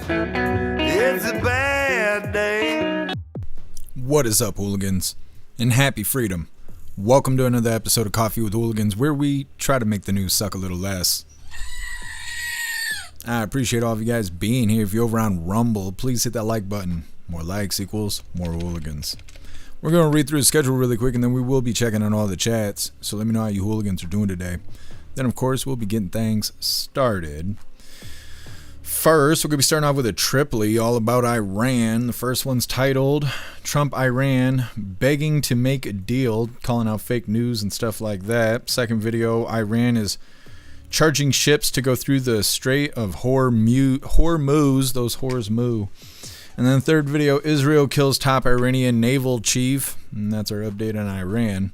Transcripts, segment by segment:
It's a bad day. What is up, hooligans? And happy freedom. Welcome to another episode of Coffee with Hooligans, where we try to make the news suck a little less. I appreciate all of you guys being here. If you're over on Rumble, please hit that like button. More likes equals more hooligans. We're going to read through the schedule really quick, and then we will be checking on all the chats. So let me know how you hooligans are doing today. Then, of course, we'll be getting things started. First, we're going to be starting off with a Tripoli all about Iran. The first one's titled, Trump-Iran begging to make a deal, calling out fake news and stuff like that. Second video, Iran is charging ships to go through the Strait of Hormuz, those whores moo. And then third video, Israel kills top Iranian naval chief. And that's our update on Iran.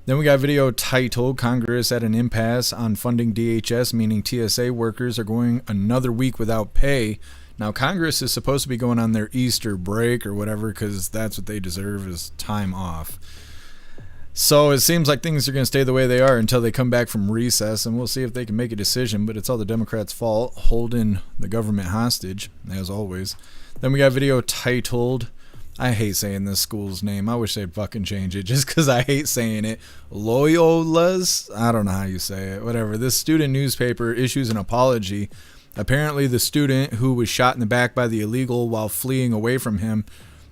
Then we got a video titled, Congress at an impasse on funding DHS, meaning TSA workers are going another week without pay. Now, Congress is supposed to be going on their Easter break or whatever, because that's what they deserve, is time off. So it seems like things are going to stay the way they are until they come back from recess, and we'll see if they can make a decision, but it's all the Democrats' fault, holding the government hostage, as always. Then we got a video titled, I hate saying this school's name. I wish they'd fucking change it just because I hate saying it. Loyola's? I don't know how you say it. Whatever. This student newspaper issues an apology. Apparently the student who was shot in the back by the illegal while fleeing away from him,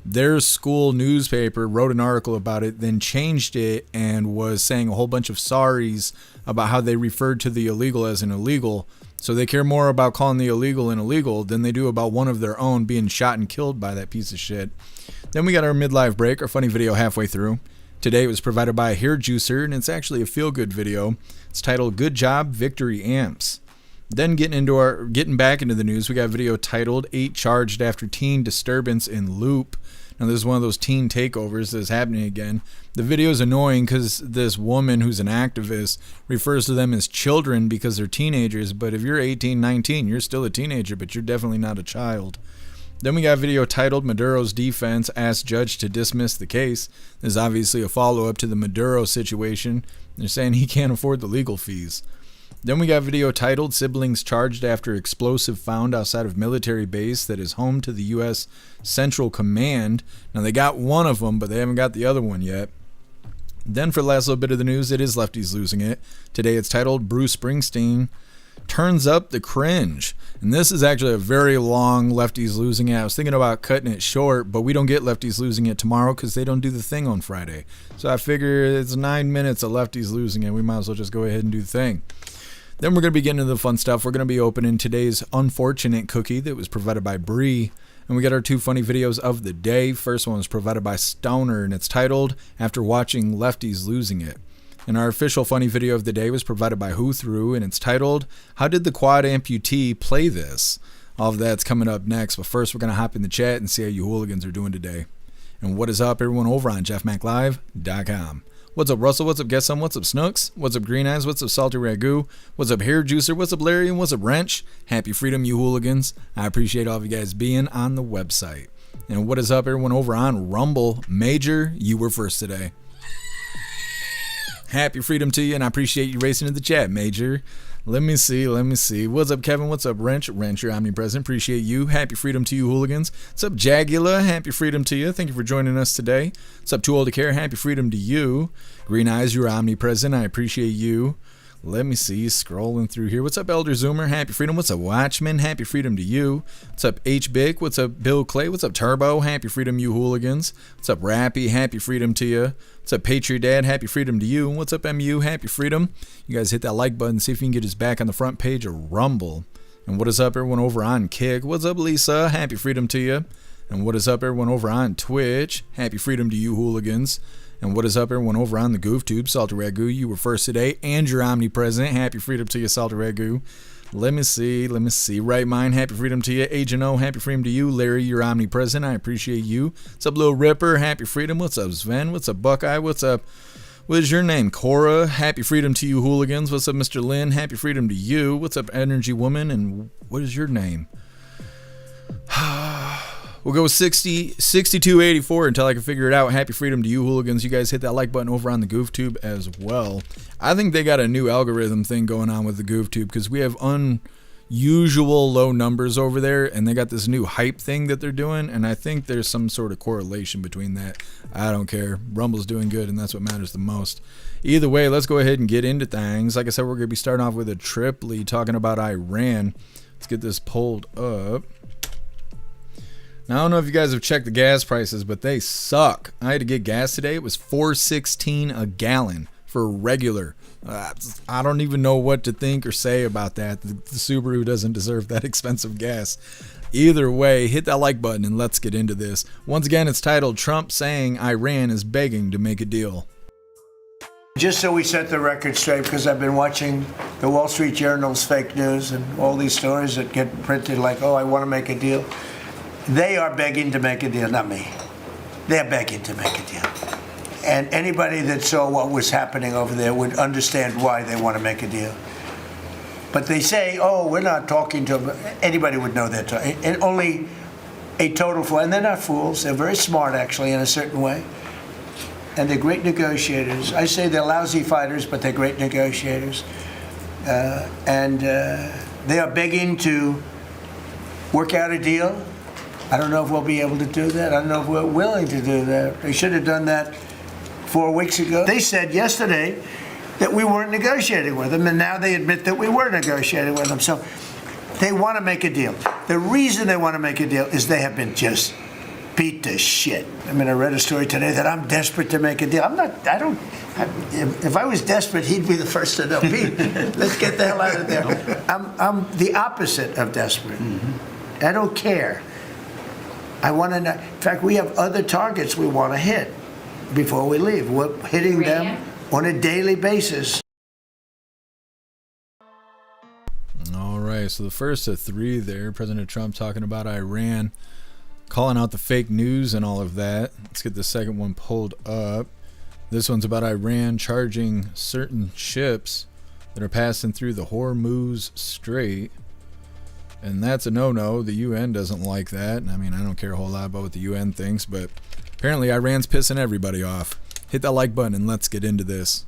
their school newspaper wrote an article about it, then changed it and was saying a whole bunch of sorries about how they referred to the illegal as an illegal. So they care more about calling the illegal an illegal than they do about one of their own being shot and killed by that piece of shit. Then we got our midlife break, our funny video halfway through. Today it was provided by a hair juicer, and it's actually a feel-good video. It's titled, Good Job, Victory Amps. Then getting back into the news, we got a video titled 8 Charged After Teen Disturbance in Loop. Now, this is one of those teen takeovers that's happening again. The video is annoying because this woman who's an activist refers to them as children because they're teenagers. But if you're 18, 19, you're still a teenager, but you're definitely not a child. Then we got a video titled, Maduro's Defense Asks Judge to Dismiss the Case. This is obviously a follow-up to the Maduro situation. They're saying he can't afford the legal fees. Then we got a video titled, Siblings Charged After Explosive Found Outside of Military Base That Is Home to the U.S. Central Command. Now, they got one of them, but they haven't got the other one yet. Then for the last little bit of the news, it is Lefties losing it. Today it's titled, Bruce Springsteen Turns Up the Cringe. And this is actually a very long Lefties losing it. I was thinking about cutting it short, but we don't get Lefties losing it tomorrow because they don't do the thing on Friday. So I figure it's 9 minutes of Lefties losing it. We might as well just go ahead and do the thing. Then we're going to be getting into the fun stuff. We're going to be opening today's unfortunate cookie that was provided by Bree. And we got our 2 funny videos of the day. First one was provided by Stoner, and it's titled, After Watching Lefties Losing It. And our official funny video of the day was provided by Who Through, and it's titled, How Did the Quad Amputee Play This? All of that's coming up next, but first we're going to hop in the chat and see how you hooligans are doing today. And what is up, everyone over on jeffmaclive.com. What's up, Russell? What's up, Guess Some? What's up, Snooks? What's up, Green Eyes? What's up, Salty Ragu? What's up, Hair Juicer? What's up, Larry? And what's up, Wrench? Happy freedom, you hooligans. I appreciate all of you guys being on the website. And what is up, everyone over on Rumble? Major, you were first today. Happy freedom to you, and I appreciate you racing to the chat, Major. Let me see. What's up, Kevin? What's up, Wrench? Wrench, you're omnipresent. Appreciate you. Happy freedom to you, hooligans. What's up, Jagula? Happy freedom to you. Thank you for joining us today. What's up, Too Old to Care? Happy freedom to you. Green Eyes, you're omnipresent. I appreciate you. Let me see, scrolling through here. What's up, Elder Zoomer? Happy freedom. What's up, Watchman? Happy freedom to you. What's up, H-Big? What's up, Bill Clay? What's up, Turbo? Happy freedom, you hooligans. What's up, Rappy? Happy freedom to you. What's up, Patriot Dad? Happy freedom to you. And what's up, MU? Happy freedom. You guys hit that like button, see if you can get us back on the front page of Rumble. And what is up, everyone over on Kick? What's up, Lisa? Happy freedom to you. And what is up, everyone over on Twitch? Happy freedom to you, hooligans. And what is up, everyone over on the GoofTube? Salty Ragu, you were first today, and you're omnipresent. Happy freedom to you, Salty Ragu. Let me see. Right Mind, happy freedom to you. Agent O, happy freedom to you. Larry, you're omnipresent. I appreciate you. What's up, Lil Ripper? Happy freedom. What's up, Sven? What's up, Buckeye? What's up? What is your name? Cora, happy freedom to you, hooligans. What's up, Mr. Lynn? Happy freedom to you. What's up, Energy Woman? And what is your name? We'll go with 6284 until I can figure it out. Happy freedom to you, hooligans. You guys hit that like button over on the GoofTube as well. I think they got a new algorithm thing going on with the GoofTube because we have usual low numbers over there, and they got this new hype thing that they're doing, and I think there's some sort of correlation between that. I don't care. Rumble's doing good, and that's what matters the most. Either way, let's go ahead and get into things. Like I said, we're going to be starting off with a triply talking about Iran. Let's get this pulled up. Now, I don't know if you guys have checked the gas prices, but they suck. I had to get gas today. It was $4.16 a gallon for regular. I don't even know what to think or say about that. The Subaru doesn't deserve that expensive gas. Either way, hit that like button and let's get into this. Once again, it's titled Trump saying Iran is begging to make a deal. Just so we set the record straight, because I've been watching the Wall Street Journal's fake news and all these stories that get printed like, oh, I want to make a deal. They are begging to make a deal, not me. They're begging to make a deal. And anybody that saw what was happening over there would understand why they want to make a deal. But they say, oh, we're not talking to them. Anybody would know that. And only a total fool. And they're not fools. They're very smart, actually, in a certain way. And they're great negotiators. I say they're lousy fighters, but they're great negotiators. And they are begging to work out a deal. I don't know if we'll be able to do that. I don't know if we're willing to do that. They should have done that 4 weeks ago. They said yesterday that we weren't negotiating with them, and now they admit that we were negotiating with them. So they want to make a deal. The reason they want to make a deal is they have been just beat to shit. I mean, I read a story today that I'm desperate to make a deal. If I was desperate, he'd be the first to know. Pete, let's get the hell out of there. I'm the opposite of desperate. Mm-hmm. I don't care. I want to know. In fact, we have other targets we want to hit before we leave. We're hitting them on a daily basis. All right, so the first of three there, President Trump talking about Iran, calling out the fake news and all of that. Let's get the second one pulled up. This one's about Iran charging certain ships that are passing through the Hormuz Strait. And that's a no-no. The UN doesn't like that. I mean, I don't care a whole lot about what the UN thinks, but apparently Iran's pissing everybody off. Hit that like button and let's get into this.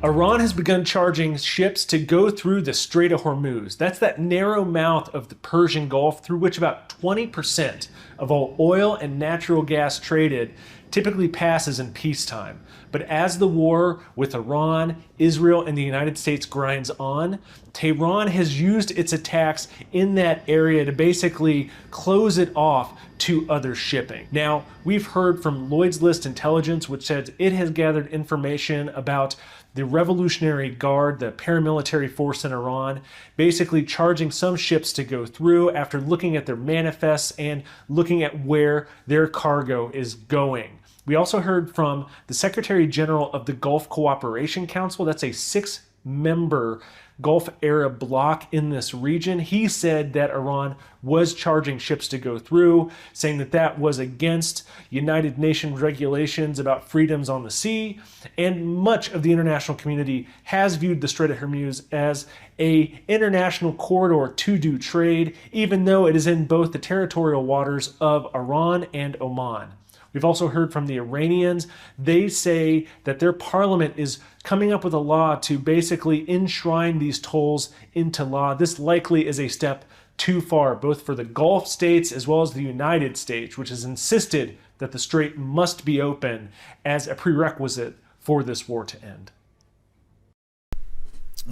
Iran has begun charging ships to go through the Strait of Hormuz. That's that narrow mouth of the Persian Gulf through which about 20% of all oil and natural gas traded typically passes in peacetime. But as the war with Iran, Israel, and the United States grinds on, Tehran has used its attacks in that area to basically close it off to other shipping. Now, we've heard from Lloyd's List Intelligence, which says it has gathered information about the Revolutionary Guard, the paramilitary force in Iran, basically charging some ships to go through after looking at their manifests and looking at where their cargo is going. We also heard from the Secretary General of the Gulf Cooperation Council. That's a 6-member Gulf Arab bloc in this region. He said that Iran was charging ships to go through, saying that that was against United Nations regulations about freedoms on the sea, and much of the international community has viewed the Strait of Hormuz as an international corridor to do trade, even though it is in both the territorial waters of Iran and Oman. We've also heard from the Iranians. They say that their parliament is coming up with a law to basically enshrine these tolls into law. This likely is a step too far, both for the Gulf states as well as the United States, which has insisted that the strait must be open as a prerequisite for this war to end.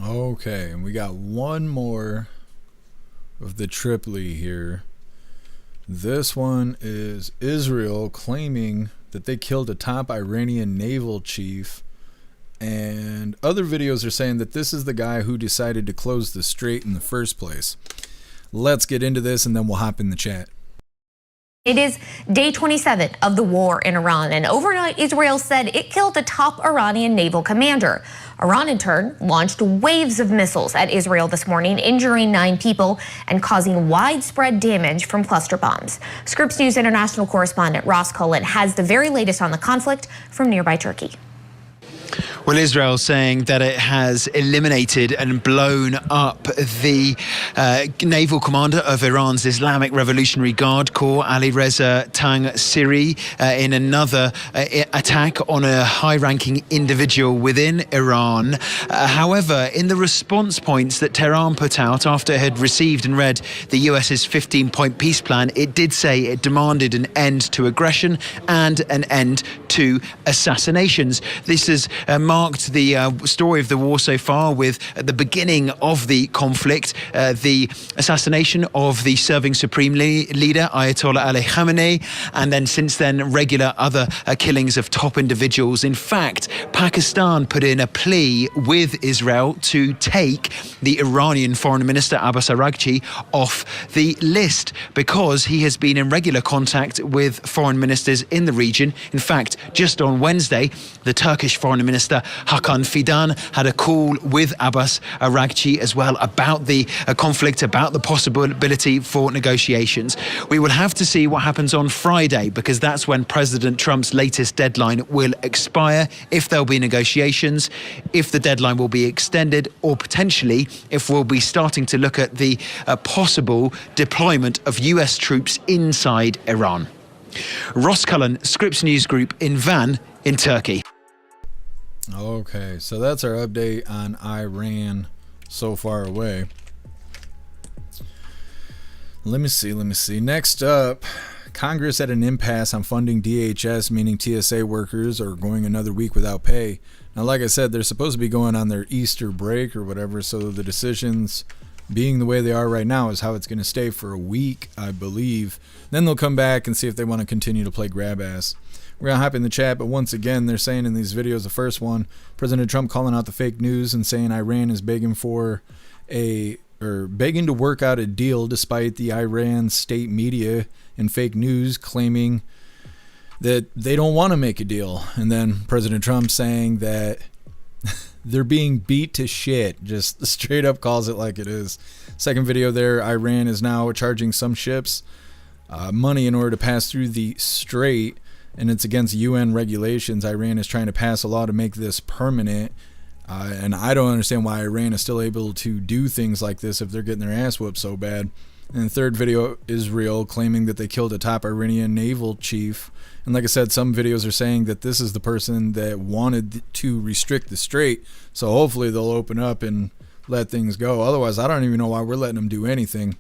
Okay, and we got one more of the triply here. This one is Israel claiming that they killed a top Iranian naval chief, and other videos are saying that this is the guy who decided to close the strait in the first place. Let's get into this and then we'll hop in the chat. It is day 27 of the war in Iran, and overnight Israel said it killed a top Iranian naval commander. Iran, in turn, launched waves of missiles at Israel this morning, injuring 9 people and causing widespread damage from cluster bombs. Scripps News international correspondent Ross Cullen has the very latest on the conflict from nearby Turkey. Well, Israel saying that it has eliminated and blown up the naval commander of Iran's Islamic Revolutionary Guard Corps, Ali Reza Tangsiri, in another attack on a high-ranking individual within Iran. However, in the response points that Tehran put out after it had received and read the US's 15-point peace plan, it did say it demanded an end to aggression and an end to assassinations. This has marked the story of the war so far, with at the beginning of the conflict the assassination of the serving supreme leader Ayatollah Ali Khamenei, and then since then regular other killings of top individuals. In fact, Pakistan put in a plea with Israel to take the Iranian Foreign Minister Abbas Araghchi off the list because he has been in regular contact with foreign ministers in the region. In fact, just on Wednesday, the Turkish Foreign Minister Hakan Fidan had a call with Abbas Araghchi as well about the conflict, about the possibility for negotiations. We will have to see what happens on Friday, because that's when President Trump's latest deadline will expire, if there'll be negotiations, if the deadline will be extended, or potentially if we'll be starting to look at the possible deployment of US troops inside Iran. Ross Cullen, Scripps News Group in Van in Turkey. Okay, so that's our update on Iran so far away. Let me see. Next up, Congress at an impasse on funding DHS, meaning TSA workers are going another week without pay. Now, like I said, they're supposed to be going on their Easter break or whatever, so the decisions being the way they are right now is how it's going to stay for a week, I believe. Then they'll come back and see if they want to continue to play grab ass. We're going to hop in the chat, but once again, they're saying in these videos, the first one, President Trump calling out the fake news and saying Iran is begging to work out a deal, despite the Iran state media and fake news claiming that they don't want to make a deal. And then President Trump saying that they're being beat to shit, just straight up calls it like it is. Second video there, Iran is now charging some ships money in order to pass through the strait, and it's against UN regulations. Iran is trying to pass a law to make this permanent, and I don't understand why Iran is still able to do things like this if they're getting their ass whooped so bad. And the third video, Israel claiming that they killed a top Iranian naval chief. And like I said, some videos are saying that this is the person that wanted to restrict the strait, so hopefully they'll open up and let things go. Otherwise, I don't even know why we're letting them do anything.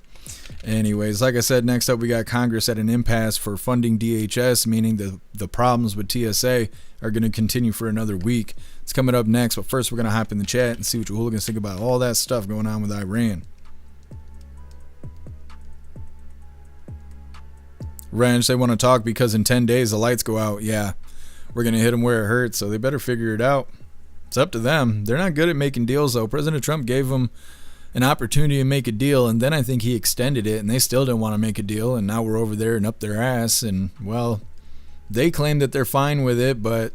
Anyways, like I said, next up we got Congress at an impasse for funding DHS, meaning the problems with TSA are going to continue for another week. It's coming up next, but first we're going to hop in the chat and see what you hooligans think about all that stuff going on with Iran. Ranch, they want to talk because in 10 days the lights go out. Yeah, we're going to hit them where it hurts, so they better figure it out. It's up to them. They're not good at making deals, though. President Trump gave them an opportunity to make a deal, and then I think he extended it, and they still didn't want to make a deal, and now we're over there and up their ass, and, well, they claim that they're fine with it, but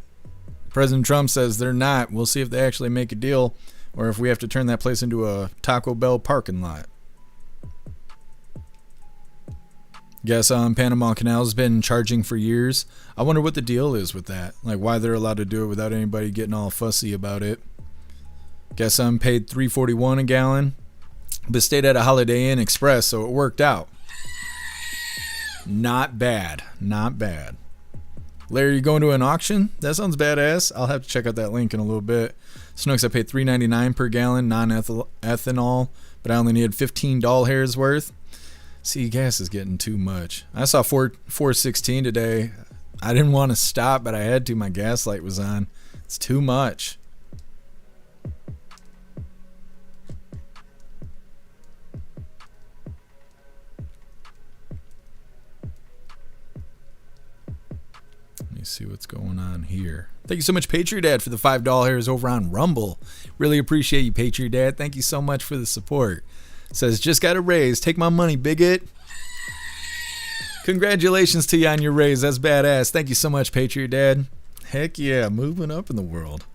President Trump says they're not. We'll see if they actually make a deal, or if we have to turn that place into a Taco Bell parking lot. Guess Panama Canal has been charging for years. I wonder what the deal is with that. Like, why they're allowed to do it without anybody getting all fussy about it. Guess I'm paid $3.41 a gallon, but stayed at a Holiday Inn Express, so it worked out. Not bad. Not bad. Larry, you going to an auction? That sounds badass. I'll have to check out that link in a little bit. Snooks, I paid $3.99 per gallon, non-ethanol, but I only needed $15 hairs worth. See, gas is getting too much. I saw $4.16 today. I didn't want to stop, but I had to. My gas light was on. It's too much. Let me see what's going on here. Thank you so much, Patriot Dad, for the $5 over on Rumble. Really appreciate you, Patriot Dad. Thank you so much for the support. Says, just got a raise. Take my money, bigot. Congratulations to you on your raise. That's badass. Thank you so much, Patriot Dad. Heck yeah, moving up in the world.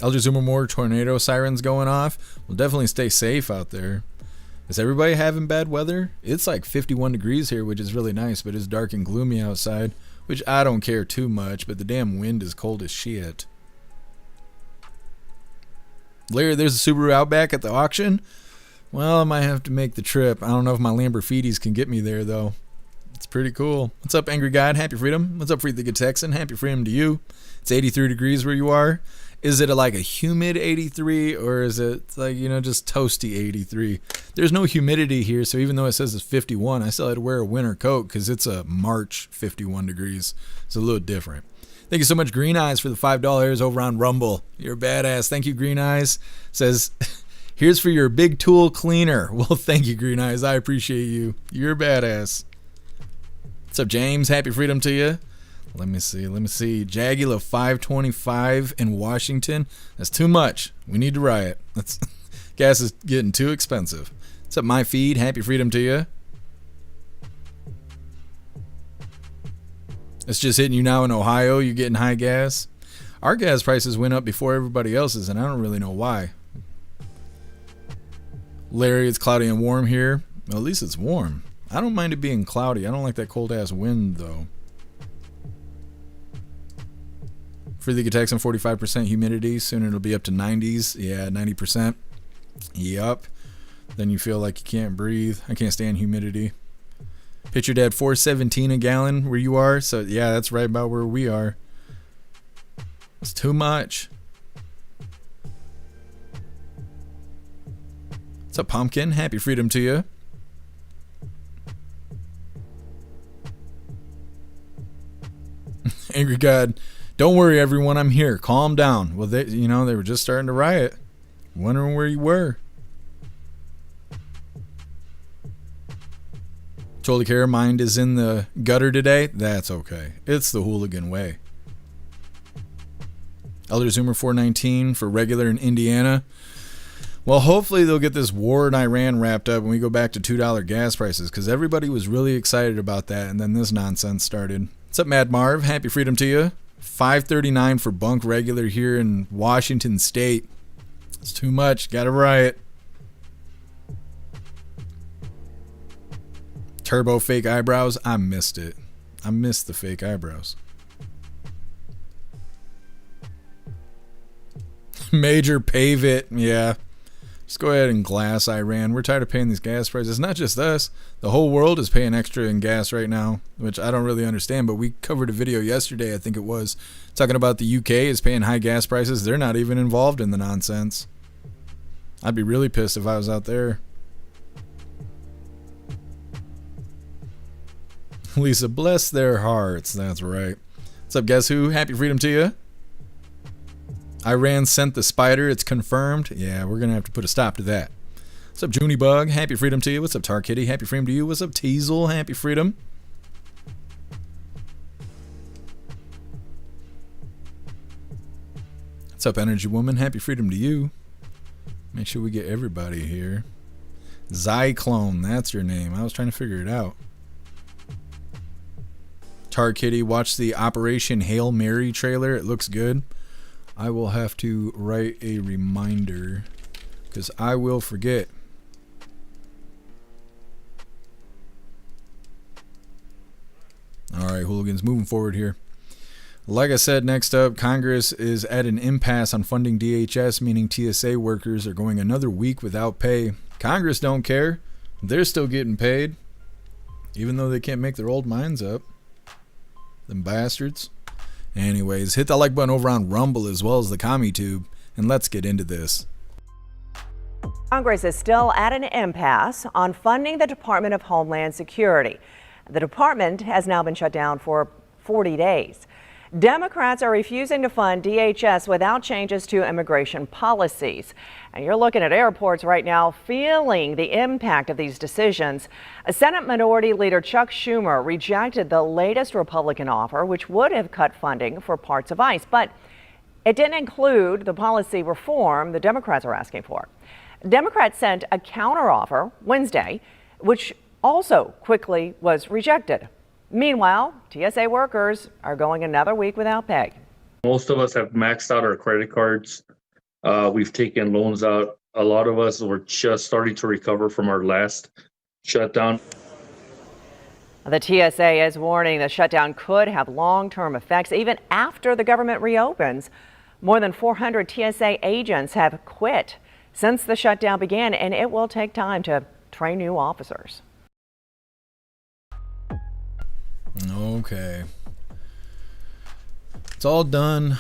Elder Zoomer, more tornado sirens going off. We'll definitely stay safe out there. Is everybody having bad weather? It's like 51 degrees here, which is really nice, but it's dark and gloomy outside, which I don't care too much, but the damn wind is cold as shit. Larry, there's a Subaru Outback at the auction. Well, I might have to make the trip. I don't know if my Lamborghinis can get me there, though. It's pretty cool. What's up, Angry God? Happy freedom. What's up, Free the Good Texan? Happy freedom to you. It's 83 degrees where you are. Is it like a humid 83, or is it like, just toasty 83? There's no humidity here, so even though it says it's 51, I still had to wear a winter coat because it's a March 51 degrees. It's a little different. Thank you so much, Green Eyes, for the $5 over on Rumble. You're a badass. Thank you, Green Eyes. Says, here's for your big tool cleaner. Well, thank you, Green Eyes. I appreciate you. You're a badass. What's up, James? Happy freedom to you. Let me see. Jagula 525 in Washington. That's too much. We need to riot. Gas is getting too expensive. What's up, My Feed? Happy freedom to you. It's just hitting you now in Ohio. You getting high gas. Our gas prices went up before everybody else's, and I don't really know why. Larry, it's cloudy and warm here. Well, at least it's warm. I don't mind it being cloudy. I don't like that cold ass wind though. For the Texan, 45% humidity. Soon it'll be up to 90s. Yeah, 90%. Yup. Then you feel like you can't breathe. I can't stand humidity. Picture Dad, 417 a gallon where you are. So yeah, that's right about where we are. It's too much. What's up, Pumpkin? Happy freedom to you. Angry God, don't worry, everyone. I'm here. Calm down. Well, they were just starting to riot. Wondering where you were. Totally care. Mind is in the gutter today. That's okay. It's the hooligan way. Elder Zoomer 419 for regular in Indiana. Well, hopefully they'll get this war in Iran wrapped up and we go back to $2 gas prices, because everybody was really excited about that, and then this nonsense started. What's up, Mad Marv? Happy freedom to you. 539 for bunk regular here in Washington State. It's too much. Gotta riot. Turbo fake eyebrows. I missed it. I missed the fake eyebrows. Major pave it. Yeah. Just go ahead and glass Iran. We're tired of paying these gas prices. It's not just us. The whole world is paying extra in gas right now, which I don't really understand. But we covered a video yesterday, I think it was, talking about the UK is paying high gas prices. They're not even involved in the nonsense. I'd be really pissed if I was out there. Lisa, bless their hearts. That's right. What's up, guess who? Happy freedom to you. Iran sent the spider. It's confirmed. Yeah, we're going to have to put a stop to that. What's up, Junie Bug? Happy freedom to you. What's up, Tar Kitty? Happy freedom to you. What's up, Teasel? Happy freedom. What's up, Energy Woman? Happy freedom to you. Make sure we get everybody here. Zyclone, that's your name. I was trying to figure it out. Tar Kitty, watch the Operation Hail Mary trailer. It looks good. I will have to write a reminder because I will forget. All right, hooligans, moving forward here. Like I said, next up, Congress is at an impasse on funding DHS, meaning TSA workers are going another week without pay. Congress don't care. They're still getting paid, even though they can't make their old minds up. Them bastards. Anyways, hit that like button over on Rumble as well as the CommuTube, and let's get into this. Congress is still at an impasse on funding the Department of Homeland Security. The department has now been shut down for 40 days. Democrats are refusing to fund DHS without changes to immigration policies. And you're looking at airports right now feeling the impact of these decisions. Senate Minority Leader Chuck Schumer rejected the latest Republican offer, which would have cut funding for parts of ICE, but it didn't include the policy reform the Democrats are asking for. Democrats sent a counteroffer Wednesday, which also quickly was rejected. Meanwhile, TSA workers are going another week without pay. Most of us have maxed out our credit cards. We've taken loans out. A lot of us were just starting to recover from our last shutdown. The TSA is warning the shutdown could have long-term effects even after the government reopens. More than 400 TSA agents have quit since the shutdown began, and it will take time to train new officers. Okay. It's all done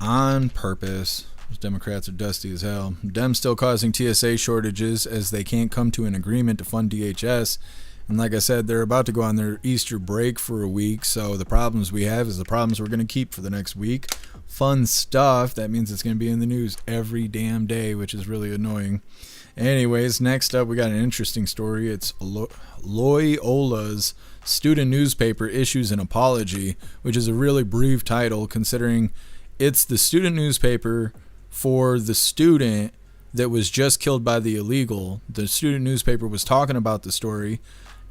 on purpose. Those Democrats are dusty as hell. Dems still causing TSA shortages as they can't come to an agreement to fund DHS. And like I said, they're about to go on their Easter break for a week. So the problems we have is the problems we're going to keep for the next week. Fun stuff. That means it's going to be in the news every damn day, which is really annoying. Anyways, next up, we got an interesting story. It's Loyola's student newspaper issues an apology, which is a really brief title considering it's the student newspaper for the student that was just killed by the illegal. The student newspaper was talking about the story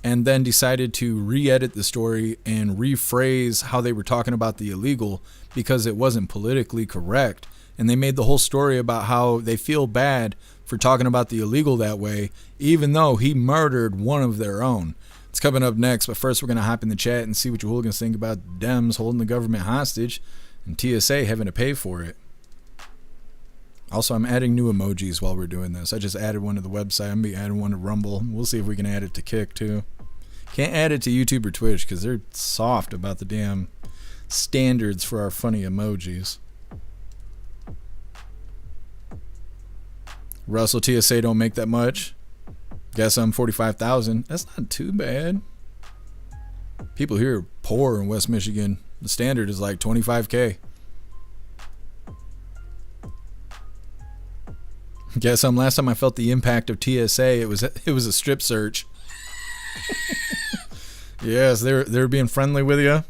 and then decided to re-edit the story and rephrase how they were talking about the illegal because it wasn't politically correct. And they made the whole story about how they feel bad for talking about the illegal that way, even though he murdered one of their own. It's coming up next, but first we're going to hop in the chat and see what you hooligans think about Dems holding the government hostage and TSA having to pay for it. Also, I'm adding new emojis while we're doing this. I just added one to the website. I'm going to be adding one to Rumble. We'll see if we can add it to Kick, too. Can't add it to YouTube or Twitch because they're soft about the damn standards for our funny emojis. Russell, TSA don't make that much. Guess I'm 45,000. That's not too bad. People here are poor in West Michigan. The standard is like 25K. Guess last time I felt the impact of TSA, it was a strip search. Yes, they're being friendly with you.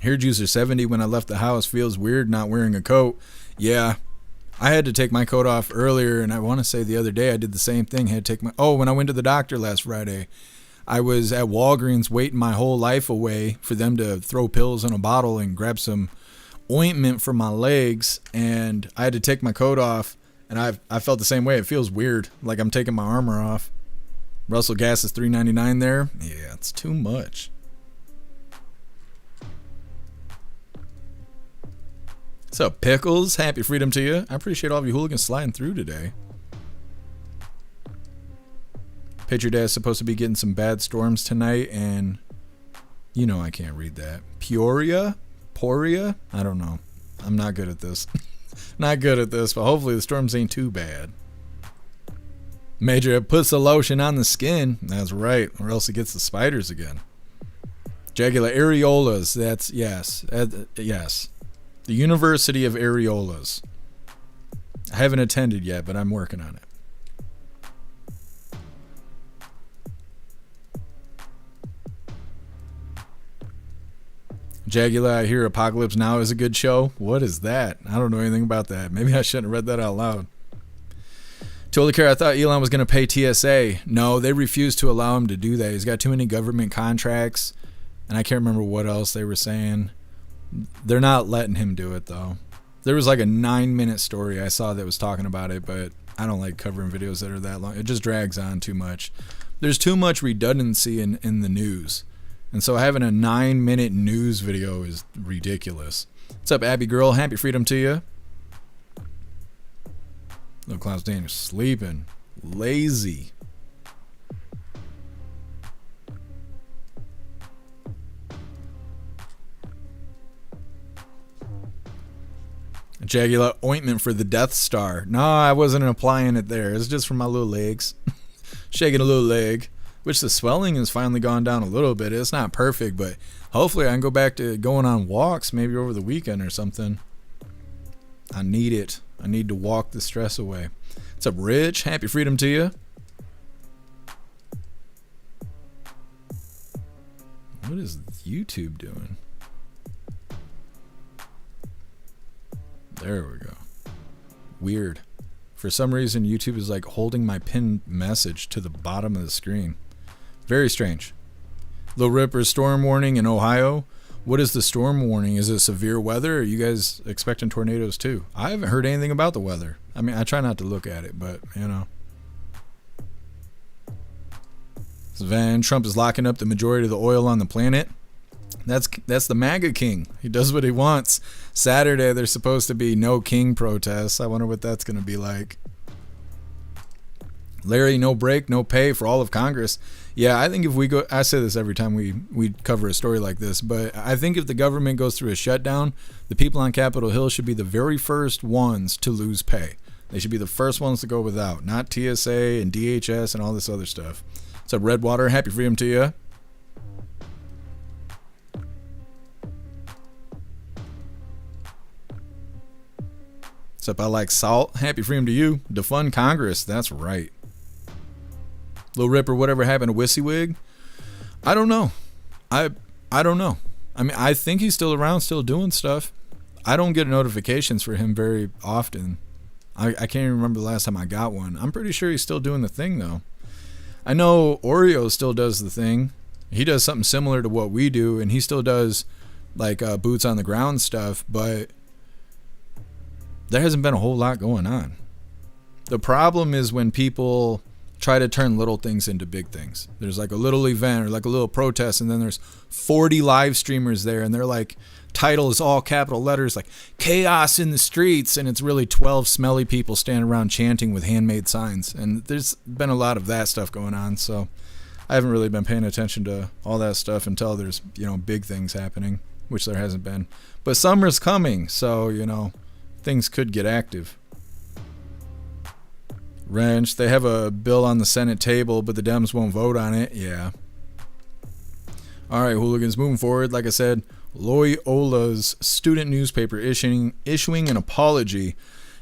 Hair juicer 70 when I left the house feels weird not wearing a coat. Yeah. I had to take my coat off earlier, and I want to say the other day I did the same thing. I had to take when I went to the doctor last Friday, I was at Walgreens waiting my whole life away for them to throw pills in a bottle and grab some ointment for my legs, and I had to take my coat off, and I felt the same way. It feels weird, like I'm taking my armor off. Russell gas is $3.99 there. Yeah, it's too much. What's up, Pickles? Happy freedom to you. I appreciate all of you hooligans sliding through today. Pitcher Dad's supposed to be getting some bad storms tonight, and you know I can't read that. Poria? I don't know. I'm not good at this. Not good at this, but hopefully the storms ain't too bad. Major, it puts the lotion on the skin. That's right, or else it gets the spiders again. Jagular areolas. That's yes. Yes. The University of Areolas. I haven't attended yet, but I'm working on it. Jagular, I hear Apocalypse Now is a good show. What is that? I don't know anything about that. Maybe I shouldn't have read that out loud. Totally care. I thought Elon was going to pay TSA. No, they refused to allow him to do that. He's got too many government contracts, and I can't remember what else they were saying. They're not letting him do it, though. There was like a 9-minute story I saw that was talking about it, but I don't like covering videos that are that long. It just drags on too much. There's too much redundancy in the news. And so having a 9-minute news video is ridiculous. What's up, Abby Girl? Happy freedom to you. Little Klaus Daniel sleeping. Lazy. Jagular ointment for the Death Star. No, I wasn't applying it there. It's just for my little legs. Shaking a little leg. Which the swelling has finally gone down a little bit. It's not perfect, but hopefully I can go back to going on walks maybe over the weekend or something. I need it. I need to walk the stress away. What's up, Rich? Happy freedom to you. What is YouTube doing? There we go. Weird. For some reason, YouTube is like holding my pinned message to the bottom of the screen. Very strange. Little Ripper storm warning in Ohio. What is the storm warning? Is it severe weather? Are you guys expecting tornadoes too? I haven't heard anything about the weather. I mean, I try not to look at it, but you know. Sven, Trump is locking up the majority of the oil on the planet. That's the MAGA king. He does what he wants. Saturday, there's supposed to be no king protests. I wonder what that's going to be like. Larry, no break, no pay for all of Congress. Yeah, I think if we go, I say this every time we cover a story like this, but I think if the government goes through a shutdown, the people on Capitol Hill should be the very first ones to lose pay. They should be the first ones to go without, not TSA and DHS and all this other stuff. What's up, Redwater? Happy freedom to you. What's up? I like salt. Happy freedom to you. Defund Congress. That's right. Lil Ripper, whatever happened to Wissywig? I don't know. I don't know. I mean, I think he's still around, still doing stuff. I don't get notifications for him very often. I can't even remember the last time I got one. I'm pretty sure he's still doing the thing, though. I know Oreo still does the thing. He does something similar to what we do, and he still does, like, boots on the ground stuff, but there hasn't been a whole lot going on. The problem is when people try to turn little things into big things. There's like a little event or like a little protest, and then there's 40 live streamers there, and they're like, title is all capital letters, like chaos in the streets, and it's really 12 smelly people standing around chanting with handmade signs. And there's been a lot of that stuff going on, so I haven't really been paying attention to all that stuff until there's, big things happening, which there hasn't been. But summer's coming, so, things could get active. Wrench, they have a bill on the Senate table, but the Dems won't vote on it. Yeah. All right, hooligans, moving forward. Like I said, Loyola's student newspaper issuing an apology.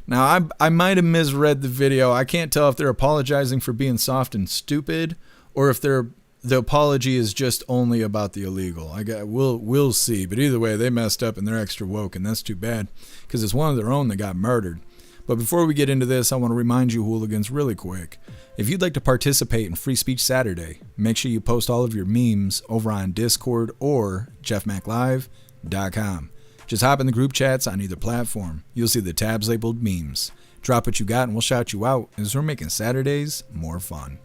Now, I might have misread the video. I can't tell if they're apologizing for being soft and stupid, or if the apology is just only about the illegal. We'll see. But either way, they messed up and they're extra woke, and that's too bad because it's one of their own that got murdered. But before we get into this, I want to remind you, hooligans, really quick. If you'd like to participate in Free Speech Saturday, make sure you post all of your memes over on Discord or jeffmaclive.com. Just hop in the group chats on either platform. You'll see the tabs labeled memes. Drop what you got and we'll shout you out, as we're making Saturdays more fun.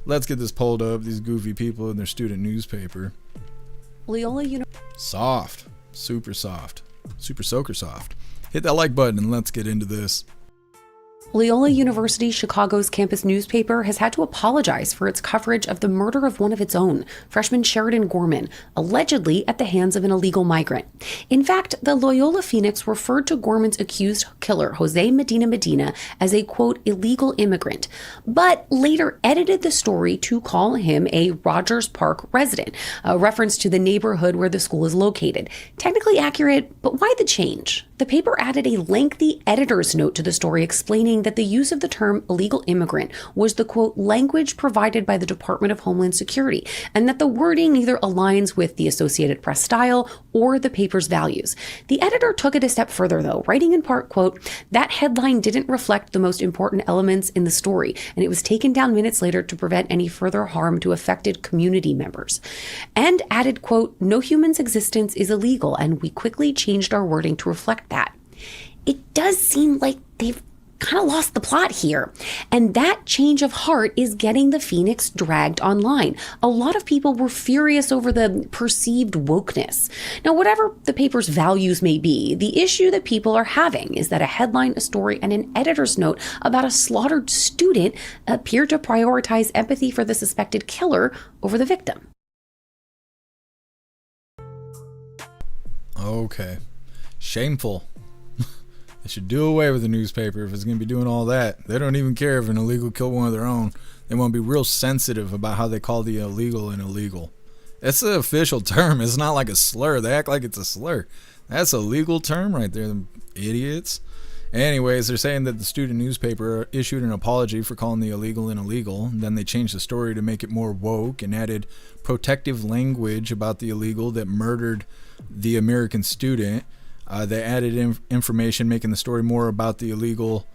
Let's get this pulled up. These goofy people in their student newspaper. Loyola Soft. Super soft. Super soaker soft. Hit that like button and let's get into this. Loyola University Chicago's campus newspaper has had to apologize for its coverage of the murder of one of its own, freshman Sheridan Gorman, allegedly at the hands of an illegal migrant. In fact, the Loyola Phoenix referred to Gorman's accused killer, Jose Medina, as a, quote, illegal immigrant, but later edited the story to call him a Rogers Park resident, a reference to the neighborhood where the school is located. Technically accurate, but why the change? The paper added a lengthy editor's note to the story explaining that the use of the term illegal immigrant was the, quote, language provided by the Department of Homeland Security, and that the wording either aligns with the Associated Press style or the paper's values. The editor took it a step further, though, writing in part, quote, that headline didn't reflect the most important elements in the story, and it was taken down minutes later to prevent any further harm to affected community members. And added, quote, no human's existence is illegal, and we quickly changed our wording to reflect that. It does seem like they've kind of lost the plot here. And that change of heart is getting the Phoenix dragged online. A lot of people were furious over the perceived wokeness. Now, whatever the paper's values may be, the issue that people are having is that a headline, a story, and an editor's note about a slaughtered student appear to prioritize empathy for the suspected killer over the victim. Okay. Shameful. They should do away with the newspaper if it's going to be doing all that. They don't even care if an illegal killed one of their own. They want to be real sensitive about how they call the illegal an illegal. It's the official term. It's not like a slur. They act like it's a slur. That's a legal term right there, them idiots. Anyways, they're saying that the student newspaper issued an apology for calling the illegal an illegal. Then they changed the story to make it more woke and added protective language about the illegal that murdered the American student. They added information making the story more about the illegal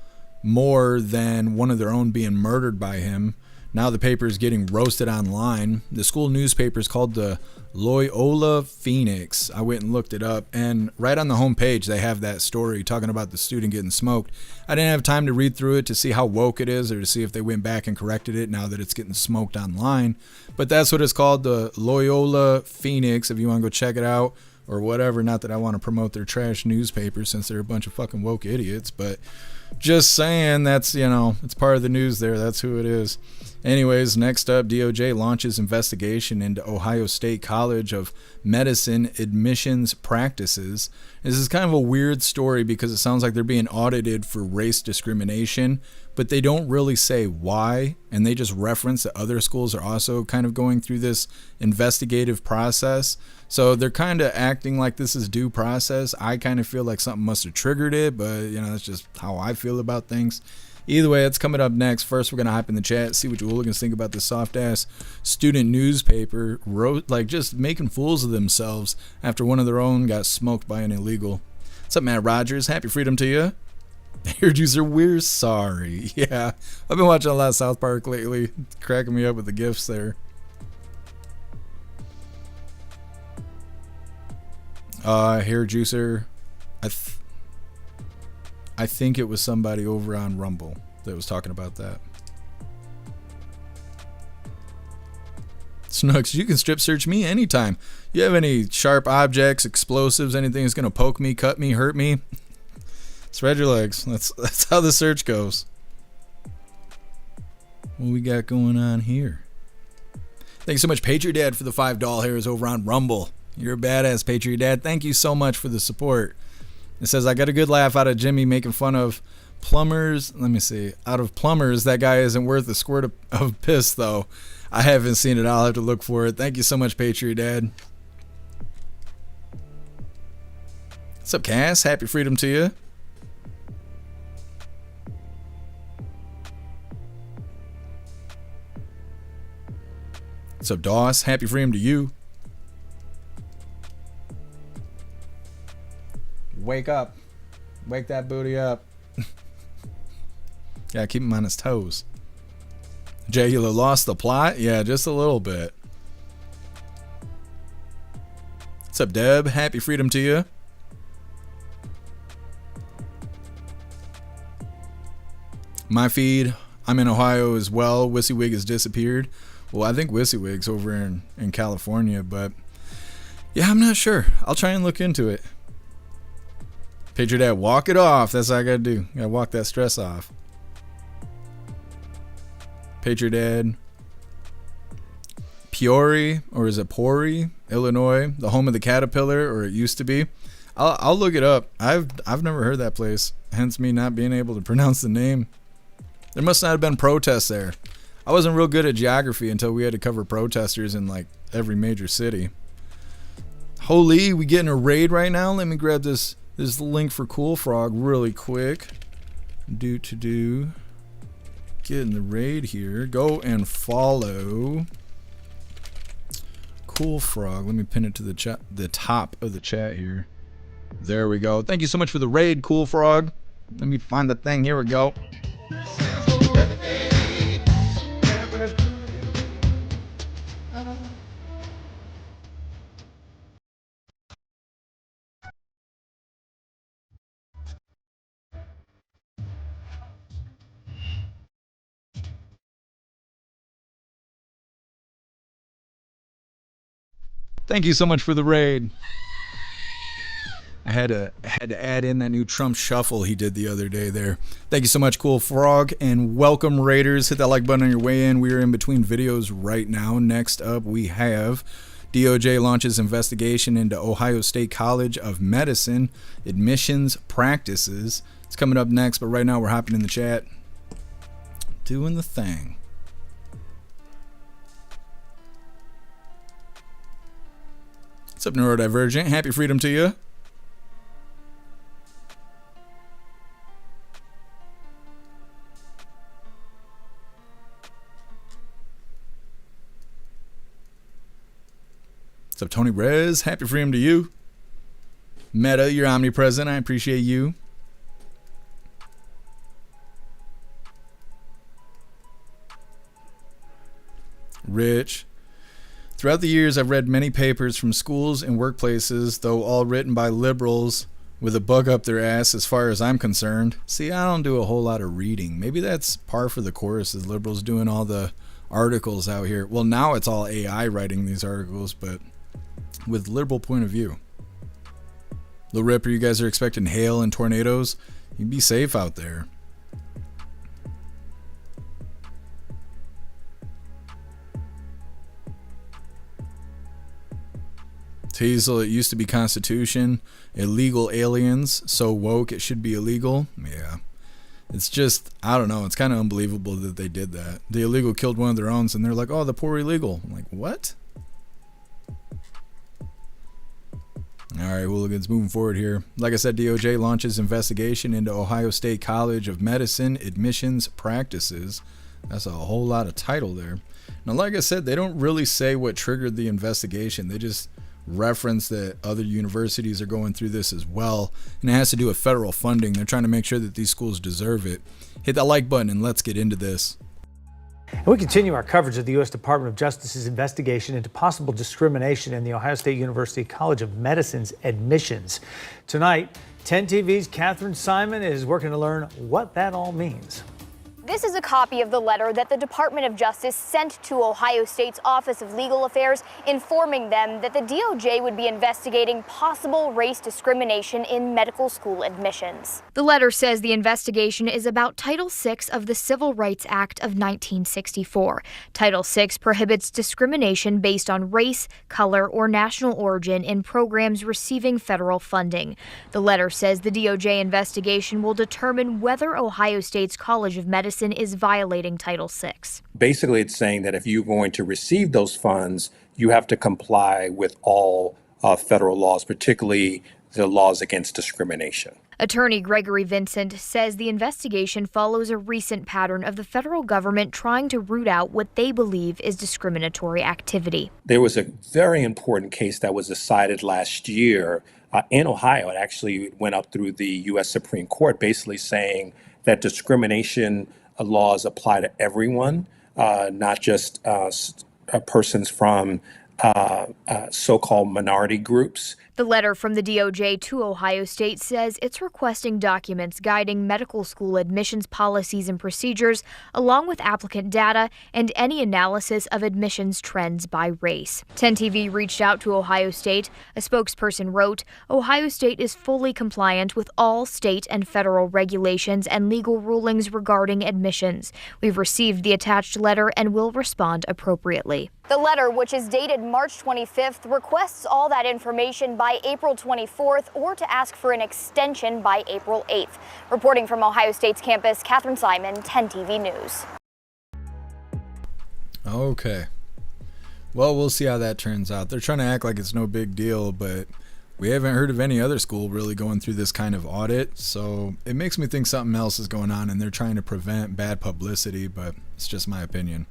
more than one of their own being murdered by him. Now the paper is getting roasted online. The school newspaper is called the Loyola Phoenix. I went and looked it up, and right on the homepage they have that story talking about the student getting smoked. I didn't have time to read through it to see how woke it is or to see if they went back and corrected it now that it's getting smoked online. But that's what it's called, the Loyola Phoenix, if you want to go check it out or whatever. Not that I want to promote their trash newspaper since they're a bunch of fucking woke idiots, but just saying, that's, you know, it's part of the news there. That's who it is. Anyways, next up, DOJ launches investigation into Ohio State College of Medicine admissions practices. This is kind of a weird story because it sounds like they're being audited for race discrimination, but they don't really say why, and they just reference that other schools are also kind of going through this investigative process. So they're kind of acting like this is due process. I kind of feel like something must have triggered it, but you know, that's just how I feel about things. Either way, it's coming up next. First, we're going to hop in the chat, see what you hooligans think about this soft-ass student newspaper, like just making fools of themselves after one of their own got smoked by an illegal. What's up, Matt Rogers? Happy freedom to you. Hair juicer, we're sorry. Yeah, I've been watching a lot of South Park lately. It's cracking me up with the gifs there. Hair juicer. I think it was somebody over on Rumble that was talking about that. Snooks, you can strip search me anytime. You have any sharp objects, explosives, anything that's gonna poke me, cut me, hurt me? Spread your legs. That's how the search goes. What we got going on here? Thanks so much, Patriot Dad, for the $5 hairs over on Rumble. You're a badass, Patriot Dad. Thank you so much for the support. It says, I got a good laugh out of Jimmy making fun of plumbers. Let me see. Out of plumbers, that guy isn't worth a squirt of piss, though. I haven't seen it. I'll have to look for it. Thank you so much, Patriot Dad. What's up, Cass? Happy freedom to you. What's up, Doss? Happy freedom to you. Wake up. Wake that booty up. Yeah, keep him on his toes. Jagula lost the plot? Yeah, just a little bit. What's up, Deb? Happy freedom to you. My feed, I'm in Ohio as well. WYSIWYG has disappeared. Well, I think WYSIWYG's over in California, but yeah, I'm not sure. I'll try and look into it. Patriot Dad, walk it off. That's what I gotta do. Gotta walk that stress off. Patriot Dad. Peoria, or is it Pori, Illinois, the home of the Caterpillar, or it used to be. I'll look it up. I've never heard that place, hence me not being able to pronounce the name. There must not have been protests there. I wasn't real good at geography until we had to cover protesters in like every major city. Holy, we getting a raid right now? Let me grab this link for Cool Frog really quick. Getting the raid here. Go and follow Cool Frog. Let me pin it to the top of the chat here. There we go. Thank you so much for the raid, Cool Frog. Let me find the thing. Here we go. Thank you so much for the raid. I had to add in that new Trump shuffle he did the other day there. Thank you so much, Cool Frog, and welcome, Raiders. Hit that like button on your way in. We are in between videos right now. Next up, we have DOJ launches investigation into Ohio State College of Medicine admissions practices. It's coming up next, but right now we're hopping in the chat, doing the thing. What's up, Neurodivergent? Happy freedom to you. What's up, Tony Rez? Happy freedom to you. Meta, you're omnipresent. I appreciate you. rich. Throughout the years, I've read many papers from schools and workplaces, though all written by liberals with a bug up their ass as far as I'm concerned. See, I don't do a whole lot of reading. Maybe that's par for the course, as liberals doing all the articles out here. Well, now it's all AI writing these articles, but with liberal point of view. Lil Ripper, you guys are expecting hail and tornadoes? You be safe out there. Teasel, it used to be Constitution. Illegal aliens, so woke it should be illegal. Yeah. It's just, I don't know, it's kind of unbelievable that they did that. The illegal killed one of their own, and they're like, oh, the poor illegal. I'm like, what? Alright, hooligans, moving forward here. Like I said, DOJ launches investigation into Ohio State College of Medicine admissions practices. That's a whole lot of title there. Now, like I said, they don't really say what triggered the investigation. They just reference that other universities are going through this as well, and it has to do with federal funding. They're trying to make sure that these schools deserve it. Hit that like button and let's get into this. And we continue our coverage of the U.S. Department of Justice's investigation into possible discrimination in the Ohio State University College of Medicine's admissions. Tonight, 10 TV's Catherine Simon is working to learn what that all means. This is a copy of the letter that the Department of Justice sent to Ohio State's Office of Legal Affairs, informing them that the DOJ would be investigating possible race discrimination in medical school admissions. The letter says the investigation is about Title VI of the Civil Rights Act of 1964. Title VI prohibits discrimination based on race, color, or national origin in programs receiving federal funding. The letter says the DOJ investigation will determine whether Ohio State's College of Medicine is violating Title VI. Basically, it's saying that if you're going to receive those funds, you have to comply with all federal laws, particularly the laws against discrimination. Attorney Gregory Vincent says the investigation follows a recent pattern of the federal government trying to root out what they believe is discriminatory activity. There was a very important case that was decided last year in Ohio. It actually went up through the U.S. Supreme Court, basically saying that discrimination laws apply to everyone, not just persons from so-called minority groups. The letter from the DOJ to Ohio State says it's requesting documents guiding medical school admissions policies and procedures, along with applicant data and any analysis of admissions trends by race. 10 TV reached out to Ohio State. A spokesperson wrote, Ohio State is fully compliant with all state and federal regulations and legal rulings regarding admissions. We've received the attached letter and will respond appropriately. The letter, which is dated March 25th, requests all that information by April 24th or to ask for an extension by April 8th. Reporting from Ohio State's campus, Catherine Simon, 10 TV News. Okay. Well, we'll see how that turns out. They're trying to act like it's no big deal, but we haven't heard of any other school really going through this kind of audit, so it makes me think something else is going on and they're trying to prevent bad publicity, but it's just my opinion.